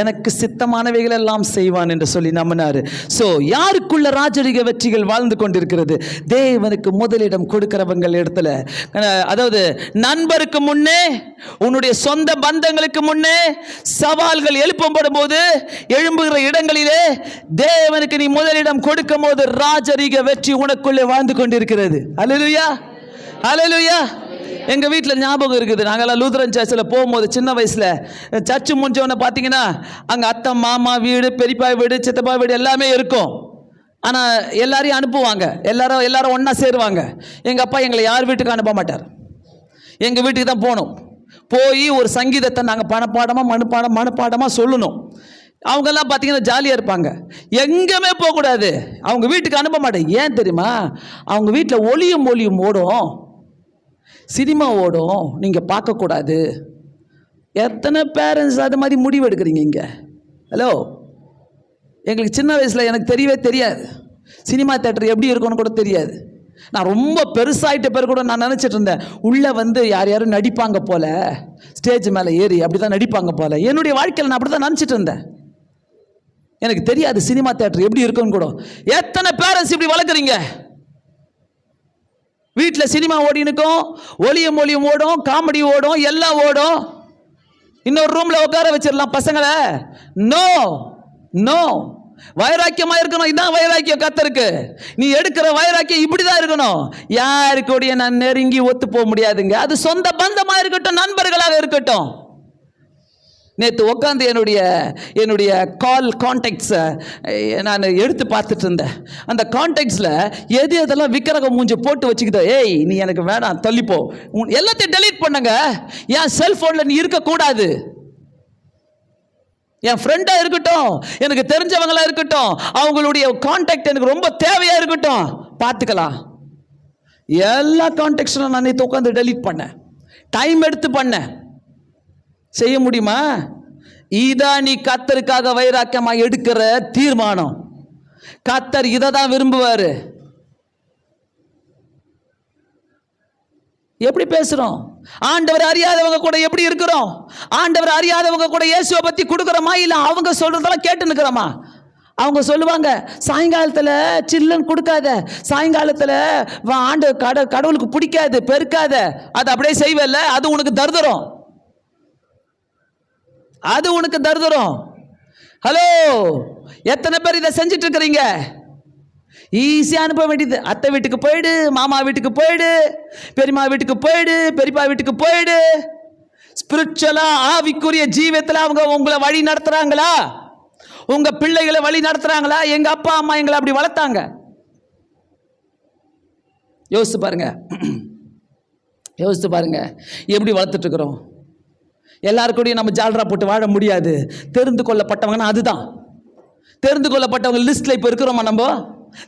எனக்கு சித்தமானவைகள் எல்லாம் செய்வான் என்று சொல்லி நம்பினாரு. ஸோ யாருக்குள்ள ராஜரிக வெற்றிகள் வாழ்ந்து கொண்டிருக்கிறது? தேவனுக்கு முதலிடம் கொடுக்கிறவங்கள் இடத்துல. அதாவது நண்பருக்கு முன்னே, உன்னுடைய சொந்த பந்தங்களுக்கு முன்னே சவால்கள் எழுப்பப்படும் போது, எழும்புகிற இடங்களிலே தேவனுக்கு நீ முதலிடம் கொடுக்கும் போது ராஜரிக வெற்றி உனக்குள்ளே வாழ்ந்து கொண்டிருக்கிறது. அல்லேலூயா, அல்லேலூயா. எங்க வீட்டில் ஞாபகம் இருக்குது, நாங்கெல்லாம் லூதரன் சர்ச்சில் போகும்போது சின்ன வயசுல சர்ச்சு முடிஞ்சவொன்னே பார்த்தீங்கன்னா அங்கே அத்தை மாமா வீடு, பெரியப்பா வீடு, சித்தப்பா வீடு எல்லாமே இருக்கும். ஆனால் எல்லாரையும் அனுப்புவாங்க, எல்லாரும் ஒன்றா சேருவாங்க. எங்கள் அப்பா எங்களை யார் வீட்டுக்கு அனுப்ப மாட்டார், எங்கள் வீட்டுக்கு தான் போகணும். போய் ஒரு சங்கீதத்தை நாங்கள் மனப்பாடமாக சொல்லணும். அவங்கெல்லாம் பார்த்தீங்கன்னா ஜாலியாக இருப்பாங்க, எங்கேயுமே போகக்கூடாது, அவங்க வீட்டுக்கு அனுப்ப மாட்டேன். ஏன் தெரியுமா? அவங்க வீட்டில் ஒளியும் ஓடும், சினிமா ஓடும், நீங்கள் பார்க்கக்கூடாது. எத்தனை பேரண்ட்ஸ் அது மாதிரி முடிவு எடுக்கிறீங்க இங்கே? ஹலோ, எங்களுக்கு சின்ன வயசில் எனக்கு தெரியவே தெரியாது, சினிமா தேட்டர் எப்படி இருக்குன்னு கூட தெரியாது. நான் ரொம்ப பெருசாகிட்ட பேர் கூட நான் நினச்சிட்டு இருந்தேன், உள்ளே யாரும் நடிப்பாங்க போல, ஸ்டேஜ் மேலே ஏறி அப்படி தான் நடிப்பாங்க போல. என்னுடைய வாழ்க்கையில் நான் அப்படி தான் நினச்சிட்டு இருந்தேன். எனக்கு தெரியாது சினிமா தேட்டர் எப்படி இருக்குன்னு கூட. எத்தனை பேரண்ட்ஸ் இப்படி வளர்க்குறீங்க? வீட்டில் சினிமா ஓடினுக்கும், ஒளியும் ஓடும், காமெடி ஓடும், எல்லாம் ஓடும். இன்னொரு ரூம்ல உட்கார வச்சிடலாம் பசங்களை. நோ நோ, வைராக்கியமா இருக்கணும். இதான் வைராக்கியம் கர்த்தருக்கு. நீ எடுக்கிற வைராக்கியம் இப்படிதான் இருக்கணும். யாருக்கூட நான் நெருங்கி ஒத்து போக முடியாதுங்க. அது சொந்த பந்தமா இருக்கட்டும், நண்பர்களாக இருக்கட்டும். நேற்று உட்காந்து என்னுடைய கால் கான்டாக்ட்ஸை நான் எடுத்து பார்த்துட்டு இருந்தேன். அந்த கான்டாக்ட்ஸில் எதெல்லாம் விக்கிரகம் மூஞ்சி போட்டு வச்சுக்கிட்டோம், ஏய் நீ எனக்கு வேணாம் தள்ளிப்போ, எல்லாத்தையும் டெலீட் பண்ணுங்க. என் செல்ஃபோனில் நீ இருக்கக்கூடாது. என் ஃப்ரெண்டாக இருக்கட்டும், எனக்கு தெரிஞ்சவங்களா இருக்கட்டும், அவங்களுடைய கான்டாக்ட் எனக்கு ரொம்ப தேவையாக இருக்கட்டும், பார்த்துக்கலாம். எல்லா கான்டாக்ட்ஸும் நான் நேற்று உட்காந்து டெலீட் பண்ணேன், டைம் எடுத்து பண்ணேன். செய்ய முடியுமா? இதான் நீ கர்த்தருக்காக வைராக்கியமா எடுக்கிற தீர்மானம். கர்த்தர் இதை தான் விரும்புவாரு. எப்படி பேசுறோம்? ஆண்டவர் அறியாதவங்க கூட எப்படி இருக்கிறோம்? ஆண்டவர் அறியாதவங்க கூட இயேசுவை பத்தி கொடுக்குறோமா, இல்ல அவங்க சொல்றதெல்லாம் கேட்டு நிற்கிறோமா? அவங்க சொல்லுவாங்க, சாயங்காலத்தில் சில்லுன்னு கொடுக்காத, சாயங்காலத்தில் கடவுளுக்கு பிடிக்காது, பெருக்காத, அது அப்படியே செய்வல்ல, அது உனக்கு தருதரும், அது உனக்கு தருதரும். ஹலோ, எத்தனை பேர் இதை செஞ்சிட்டு இருக்கிறீங்க? ஈஸியாக அனுப்ப வேண்டியது. அத்தை வீட்டுக்கு போயிடு, மாமா வீட்டுக்கு போயிடு, பெரியம்மா வீட்டுக்கு போயிடு, பெரியப்பா வீட்டுக்கு போயிடு. ஸ்பிரிச்சுவலா, ஆவிக்குரிய ஜீவியத்தில் அவங்க உங்களை வழி நடத்துறாங்களா? உங்க பிள்ளைகளை வழி நடத்துறாங்களா? எங்க அப்பா அம்மா எங்களை அப்படி வளர்த்தாங்க. யோசித்து பாருங்க, யோசித்து பாருங்க எப்படி வளர்த்துட்டு இருக்கிறோம். எல்லாருக்கூடையும் நம்ம ஜால்ரா போட்டு வாழ முடியாது. தெரிந்து கொள்ளப்பட்டவங்கன்னா அதுதான். தெரிந்து கொள்ளப்பட்டவங்க லிஸ்ட்ல இப்போ இருக்கிறோமா? நம்ம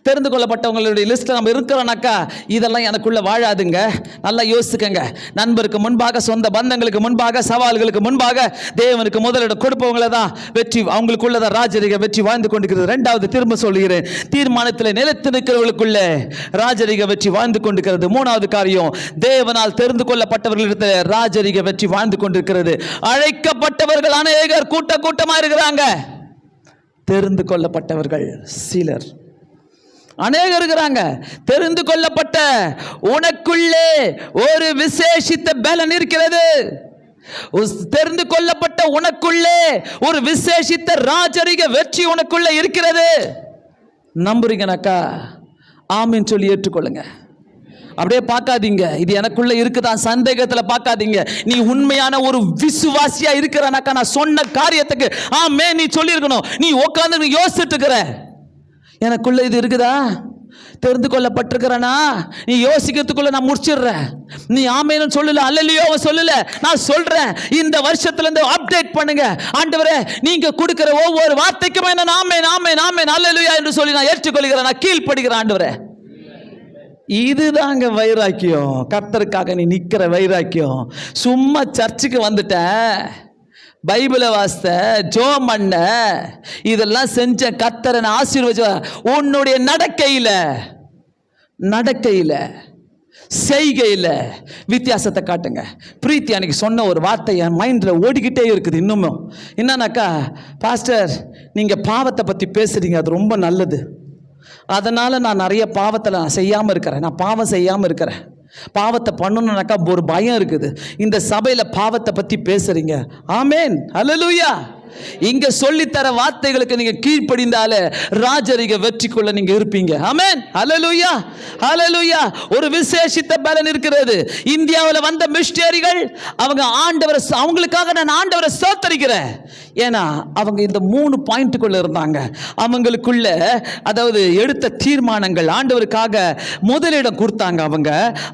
தெரிந்து கொள்ளப்பட்டவங்களுடைய லிஸ்ட்டில் நம்ம இருக்கிறோம்னாக்கா இதெல்லாம் எனக்குள்ள வாழாதுங்க. நல்லா யோசிச்சுக்கங்க. நண்பருக்கு முன்பாக, சொந்த பந்தங்களுக்கு முன்பாக, சவால்களுக்கு முன்பாக தேவனுக்கு முதலிடம் கொடுப்பவங்கள தான் வெற்றி, அவங்களுக்குள்ளதான் ராஜரிக வெற்றி வாழ்ந்து கொண்டிருக்கிறது. ரெண்டாவது, திரும்ப சொல்கிறேன், தீர்மானத்தில் நிலைத்து நிற்கிறவர்களுக்குள்ள ராஜரிக வெற்றி வாழ்ந்து கொண்டிருக்கிறது. மூணாவது காரியம், தேவனால் தெரிந்து கொள்ளப்பட்டவர்களிடத்தில் ராஜரிக வெற்றி வாழ்ந்து கொண்டிருக்கிறது. அழைக்கப்பட்டவர்கள் அநேகர் கூட்டமா இருக்கிறாங்க. தெரிந்து கொள்ளப்பட்டவர்கள் சிலர் அநேகர் இருக்கிறாங்க. தெரிந்து கொள்ளப்பட்ட உனக்குள்ளே ஒரு விசேஷித்த பலன் இருக்கிறது. தெரிந்து கொள்ளப்பட்ட உனக்குள்ளே ஒரு விசேஷித்த ராஜரிக வெற்றி உனக்குள்ளே இருக்கிறது. நம்புறீங்கனாக்கா ஆமீன் சொல்லி ஏற்றுக்கொள்ளுங்க. அப்படியே பார்க்காதீங்க, இது எனக்குள்ள இருக்குதான் சந்தேகத்தில் பார்க்காதீங்க. நீ உண்மையான ஒரு விசுவாசியா இருக்கிறனாக்கா நான் சொன்ன காரியத்துக்கு ஆமென் நீ சொல்லியிருக்கணும். நீ உட்கார்ந்து யோசிச்சுட்டு இருக்கிற, எனக்குள்ள இது இருக்குதா, தெரிந்து கொள்ளப்பட்டிருக்கிறனா, நீ யோசிக்கிறதுக்குள்ள நான் முடிச்சிடுறேன். நீ ஆமேன்னு சொல்லல, அல்லையோ சொல்லல, நான் சொல்றேன். இந்த வருஷத்துல இருந்து அப்டேட் பண்ணுங்க. ஆண்டவரே, நீங்க கொடுக்கிற ஒவ்வொரு வார்த்தைக்குமே நான் ஆமேன் ஆமேன் ஆமேன் அல்லேலூயா என்று சொல்லி நான் ஏற்றுக்கொள்கிறேன், நான் கீழ்ப்படுகிறேன். ஆண்டவரே, இதுதாங்க வைராக்கியம். கர்த்தருக்காக நீ நிக்கிற வைராக்கியம். சும்மா சர்ச்சுக்கு வந்துட்ட, பைபிளை வாசித்த, ஜோம் பண்ண, இதெல்லாம் செஞ்ச கர்த்தரை ஆசீர்வதிச்ச உன்னுடைய நடக்கையில் செய்கையில் வித்தியாசத்தை காட்டுங்க. பிரீத்தி அன்னைக்கு சொன்ன ஒரு வார்த்தை என் மைண்டில் ஓடிக்கிட்டே இருக்குது இன்னமும். என்னன்னாக்கா, பாஸ்டர் நீங்கள் பாவத்தை பற்றி பேசுகிறீங்க, அது ரொம்ப நல்லது, அதனால் நான் நிறைய பாவத்தில் நான் செய்யாமல் இருக்கிறேன், நான் பாவம் செய்யாமல் இருக்கிறேன். பாவத்தை பண்ணணும்னாக்கா ஒரு பயம் இருக்குது. இந்த சபையில் பாவத்தை பற்றி பேசுகிறீங்க. ஆமேன், அல்லேலூயா. இங்க சொல்லித்தர வார்த்தைகளுக்கு நீங்க கீழ்ப்படிந்தாலே ராஜரிக வெற்றிக்குள்ள நீங்க இருப்பீங்க. ஆமென், ஹல்லேலூயா, ஹல்லேலூயா. ஒரு விசேஷித்த பலன் இருக்கிறது. இந்தியாவில் வந்த மிஷனரிகள் அவங்க ஆண்டவரை, அவங்களுக்காக நான் ஆண்டவரை ஸ்தோத்திரிக்கிறேன். ஏன்னா அவங்க இந்த 3 பாயிண்ட்டுக்குள்ள இருந்தாங்க. அவங்களுக்குள்ள அதாவது எடுத்த தீர்மானங்கள், ஆண்டவருக்காக முதலிடம் கொடுத்தாங்க. அவங்க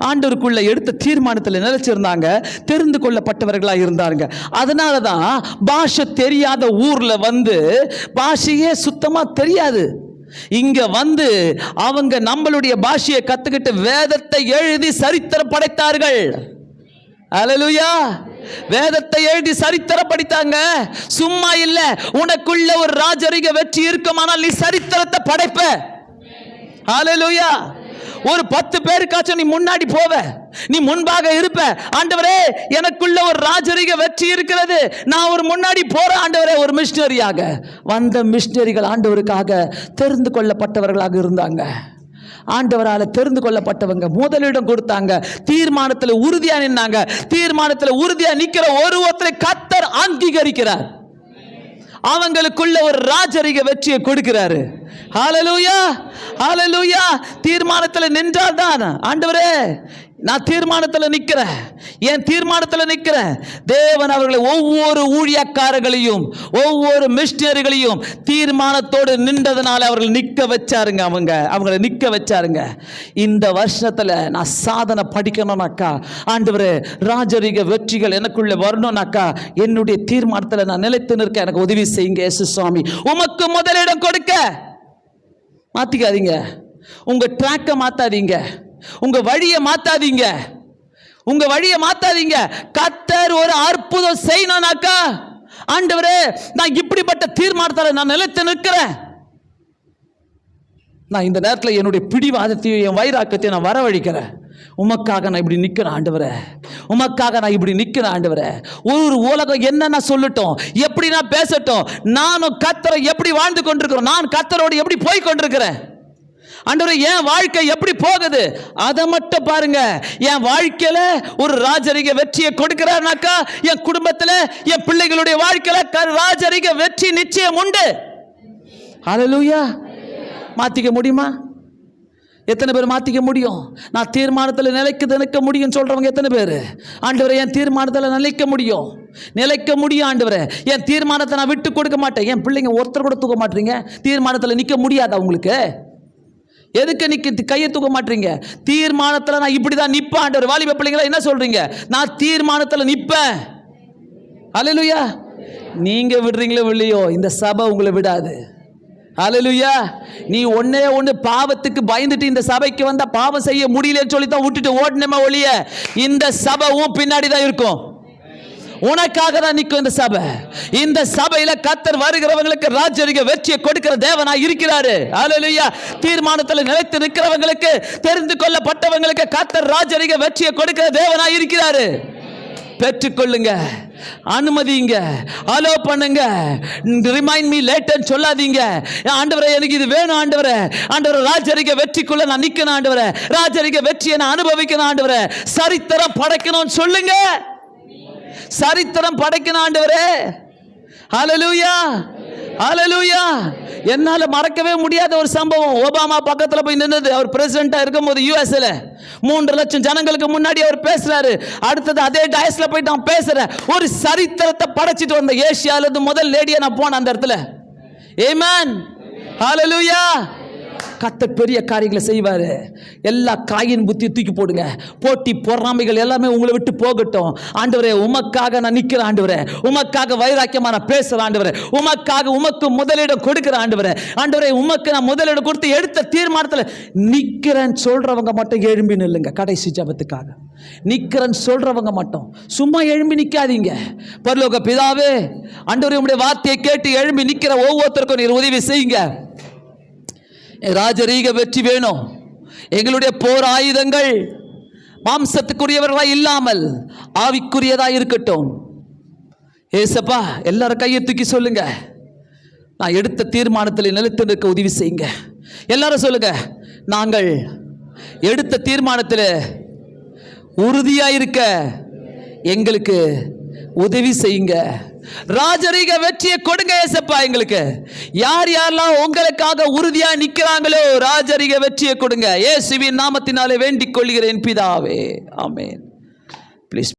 ஆண்டவருக்குள்ள எடுத்த தீர்மானத்தில் நிலைச்சிருந்தாங்க, தெரிந்து கொள்ளப்பட்டவர்களாக இருந்தாங்க. அதனால தான் பாஷை தெரியாத ஊர்ல வந்து, பாஷையே சுத்தமா தெரியாது, இங்க வந்து அவங்க நம்மளுடைய பாஷையை கத்துக்கிட்டு வேதத்தை எழுதி சரித்திரம் படைத்தார்கள். அல்லேலூயா. வேதத்தை எழுதி சரித்திரம் படித்தாங்க. சும்மா இல்ல, உனக்குள்ள ஒரு ராஜரிக வெற்றி இருக்குமானால் நீ சரித்திரத்தை படைப்ப. அல்லேலூயா. ஒரு 10 பேருக்காச்சும் நீ முன்னாடி போவ, நீ முன்பாக இருப்ப. ஆண்டவரே எனக்குள்ள ஒரு ராஜரிக வெற்றி இருக்கிறது, நான் ஒரு முன்னாடி போற ஆண்டவரே. ஒரு மிஷனரியாக வந்த மிஷனரிகள் ஆண்டவருக்காக தெரிந்து கொள்ளப்பட்டவர்களாக இருந்தாங்க. ஆண்டவரால் தெரிந்து கொள்ளப்பட்டவங்க முதலிடம் கொடுத்தாங்க. தீர்மானத்தில் உறுதியா நின்னாங்க. தீர்மானத்தில் உறுதியா நிக்கிற ஒருவரை கர்த்தர் அங்கீகரிக்கிறார். அவங்களுக்குள்ள ஒரு ராஜரிக வெற்றியை கொடுக்கிறாரு. ஹல்லேலூயா, ஹல்லேலூயா. தீர்மானத்தில் நின்றால் தான், ஆண்டவரே நான் தீர்மானத்தில் நிற்கிறேன், என் தீர்மானத்தில் நிற்கிறேன். தேவன் அவர்களை ஒவ்வொரு ஊழியக்காரர்களையும் ஒவ்வொரு மிஷனரிகளையும் தீர்மானத்தோடு நின்றதுனால அவர்கள் நிற்க வச்சாருங்க. அவங்களை நிற்க வச்சாருங்க. இந்த வருஷத்தில் நான் சாதனை படிக்கணும்னாக்கா, ஆண்டவரே ராஜரிக வெற்றிகள் எனக்குள்ள வரணும்னாக்கா, என்னுடைய தீர்மானத்தில் நான் நிலைத்து நிற்க எனக்கு உதவி செய்யுங்க இயேசு சுவாமி. உமக்கு முதலிடம் கொடுக்க மாத்திக்காதீங்க. உங்க ட்ராக்கை மாத்தாதீங்க, உங்க வழியை மாத்தாதீங்க, உங்க வழியை மாத்தாதீங்க. கர்த்தர் ஒரு அற்புதம் செய்யணும்னாக்கா, ஆண்டவரே நான் இப்படிப்பட்ட தீர்மானத்தில் நான் நிலைத்து நிற்கிறேன், நான் இந்த நேரத்தில் என்னுடைய பிடிவாதத்தையும் என் வைராக்கத்தையும் நான் வரவழைக்கிறேன். உமக்காக நான் இப்படி நிற்கிறேன் ஆண்டவரே, உமக்காக நான் இப்படி நிற்கிறேன் ஆண்டவரே. ஒரு உலகம் என்னென்ன சொல்லட்டும், எப்படி நான் பேசட்டும், நானும் கர்த்தரை எப்படி வாழ்ந்து கொண்டிருக்கிறோம், நான் கர்த்தரோடு எப்படி போய் கொண்டிருக்கிறேன். ஆண்டவரே என் வாழ்க்கை எப்படி போகுது அதை மட்டும் பாருங்க. என் வாழ்க்கையில ஒரு ராஜரிக வெற்றியை கொடுக்கிறார்னாக்கா, என் குடும்பத்தில் என் பிள்ளைகளுடைய வாழ்க்கையில ராஜரிக வெற்றி நிச்சயம் உண்டு. ஹல்லேலூயா. மாத்திக்க முடியுமா? எத்தனை பேர் மாத்திக்க முடியும்? நான் தீர்மானத்தில் நிலைக்க முடியும் சொல்றவங்க எத்தனை பேர்? ஆண்டவரே என் தீர்மானத்தில் நிலைக்க முடியும், நிலைக்க முடியும் ஆண்டவரே. என் தீர்மானத்தை நான் விட்டு கொடுக்க மாட்டேன். என் பிள்ளைங்க ஒருத்தர் கூட தூக்க மாட்டீங்க. தீர்மானத்தில் நிற்க முடியாதா உங்களுக்கு? எதுக்கு நிக்க கையை தூக்க மாட்டீங்க? தீர்மானத்தில் நான் இப்படிதான் நிப்பேன் ஆண்டவர். வாலிப பிள்ளைங்களா என்ன சொல்றீங்க? நான் தீர்மானத்தில் நிப்பேன். அல்லேலூயா. நீங்க விடுறீங்களோ இல்லையோ, இந்த சபை உங்களை விடாது. ஹல்லேலூயா. நீ ஒண்ணு பாவத்துக்கு பயந்துட்டு இந்த சபைக்கு வந்தா பாவம் செய்ய முடியலன்னு சொல்லி தான் விட்டுட்டு ஓடணுமே ஒழிய, இந்த சபை உன் பின்னாடி தான் இருக்கும். உனக்காக தான் நிற்கும் இந்த சபை. இந்த சபையில கர்த்தர் வருகிறவங்களுக்கு ராஜரிக வெற்றியை கொடுக்கிற தேவனாய் இருக்கிறாரு. ஹல்லேலூயா. தீர்மானத்தில் நிலைத்து நிற்கிறவங்களுக்கு, தெரிந்து கொள்ளப்பட்டவங்களுக்கு கர்த்தர் ராஜரிக வெற்றியை கொடுக்கிற தேவனாய் இருக்கிறாரு. பெற்றுக்கொள்ளுங்க, அனுமதிங்க, அலோ பண்ணுங்க. ரிமைண்ட் மீ லேட்டர் சொல்லாதீங்க. ஆண்டவரே எனக்கு இது வேணும் ஆண்டவரே, ஆண்டவரே ராஜரிக வெற்றிக்குள்ள நான் நிக்கணும் ஆண்டவரே, ராஜரிக வெற்றியை நான் அனுபவிக்கணும் ஆண்டவரே, சரித்திரம் படைக்கணும்னு சொல்லுங்க. சரித்திரம் படைக்கணும் ஆண்டவரே. ஹல்லேலூயா, ஹல்லேலூயா. என்னால மறக்கவே முடியாத ஒரு சம்பவம். ஒபாமா பக்கத்தில் போய் நின்னது. அவர் பிரசிடென்டா இருக்கும்போது யுஎஸ்ல 3 லட்சம் ஜனங்களுக்கு முன்னாடி அவர் பேசுறாரு. அடுத்தது அதே டயஸ்ல போயிட்டு அவன் பேசுற ஒரு சரித்திரத்தை படைச்சிட்டு வந்த ஏசியால இருந்து முதல் லேடியா நான் போனேன் அந்த இடத்துல. ஆமென், ஹல்லேலூயா. கர்த்தர் பெரிய காரியங்களை செய்வாரு. எல்லா காயின் புத்தியை தூக்கி போடுங்க. போட்டி பொறாமைகள் எல்லாமே உங்களை விட்டு போகட்டும். ஆண்டவரே உமக்காக நான் நிற்கிறேன் ஆண்டவரே, உமக்காக வைராக்கியமா நான் பேசுறேன் ஆண்டவரே, உமக்காக உமக்கு முதலிடம் கொடுக்கிறேன் ஆண்டவரே. ஆண்டவரே உமக்கு நான் முதலிடம் கொடுத்து எடுத்த தீர்மானத்தில் நிற்கிறேன்னு சொல்றவங்க மட்டும் எழும்பி நில்லுங்க. கடைசி ஜெபத்துக்காக நிற்கிறேன்னு சொல்றவங்க மட்டும் சும்மா எழும்பி நிற்காதீங்க. பரலோக பிதாவே, ஆண்டவரே உம்முடைய வார்த்தையை கேட்டு எழும்பி நிற்கிற ஒவ்வொருத்தருக்கும் நீர் உதவி செய்யுங்க. ராஜரீக வெற்றி வேணும். எங்களுடைய போர் ஆயுதங்கள் மாம்சத்துக்குரியவர்களாய் இல்லாமல் ஆவிக்குரியதா இருக்கட்டும். ஏசப்பா, எல்லாரும் கையை தூக்கி சொல்லுங்க, நான் எடுத்த தீர்மானத்தில் நிலைத்து நிற்க உதவி செய்யுங்க. எல்லாரும் சொல்லுங்க, நாங்கள் எடுத்த தீர்மானத்தில் உறுதியாக இருக்க எங்களுக்கு உதவி செய்யுங்க. ராஜரீக வெற்றியை கொடுங்க ஏசப்பா எங்களுக்கு. யார் யாரெல்லாம் உங்களுக்காக உறுதியா நிற்கிறாங்களோ ராஜரீக வெற்றியை கொடுங்க. இயேசுவின் நாமத்தினாலே வேண்டிக் கொள்கிறேன் பிதாவே, ஆமென். ப்ளீஸ்.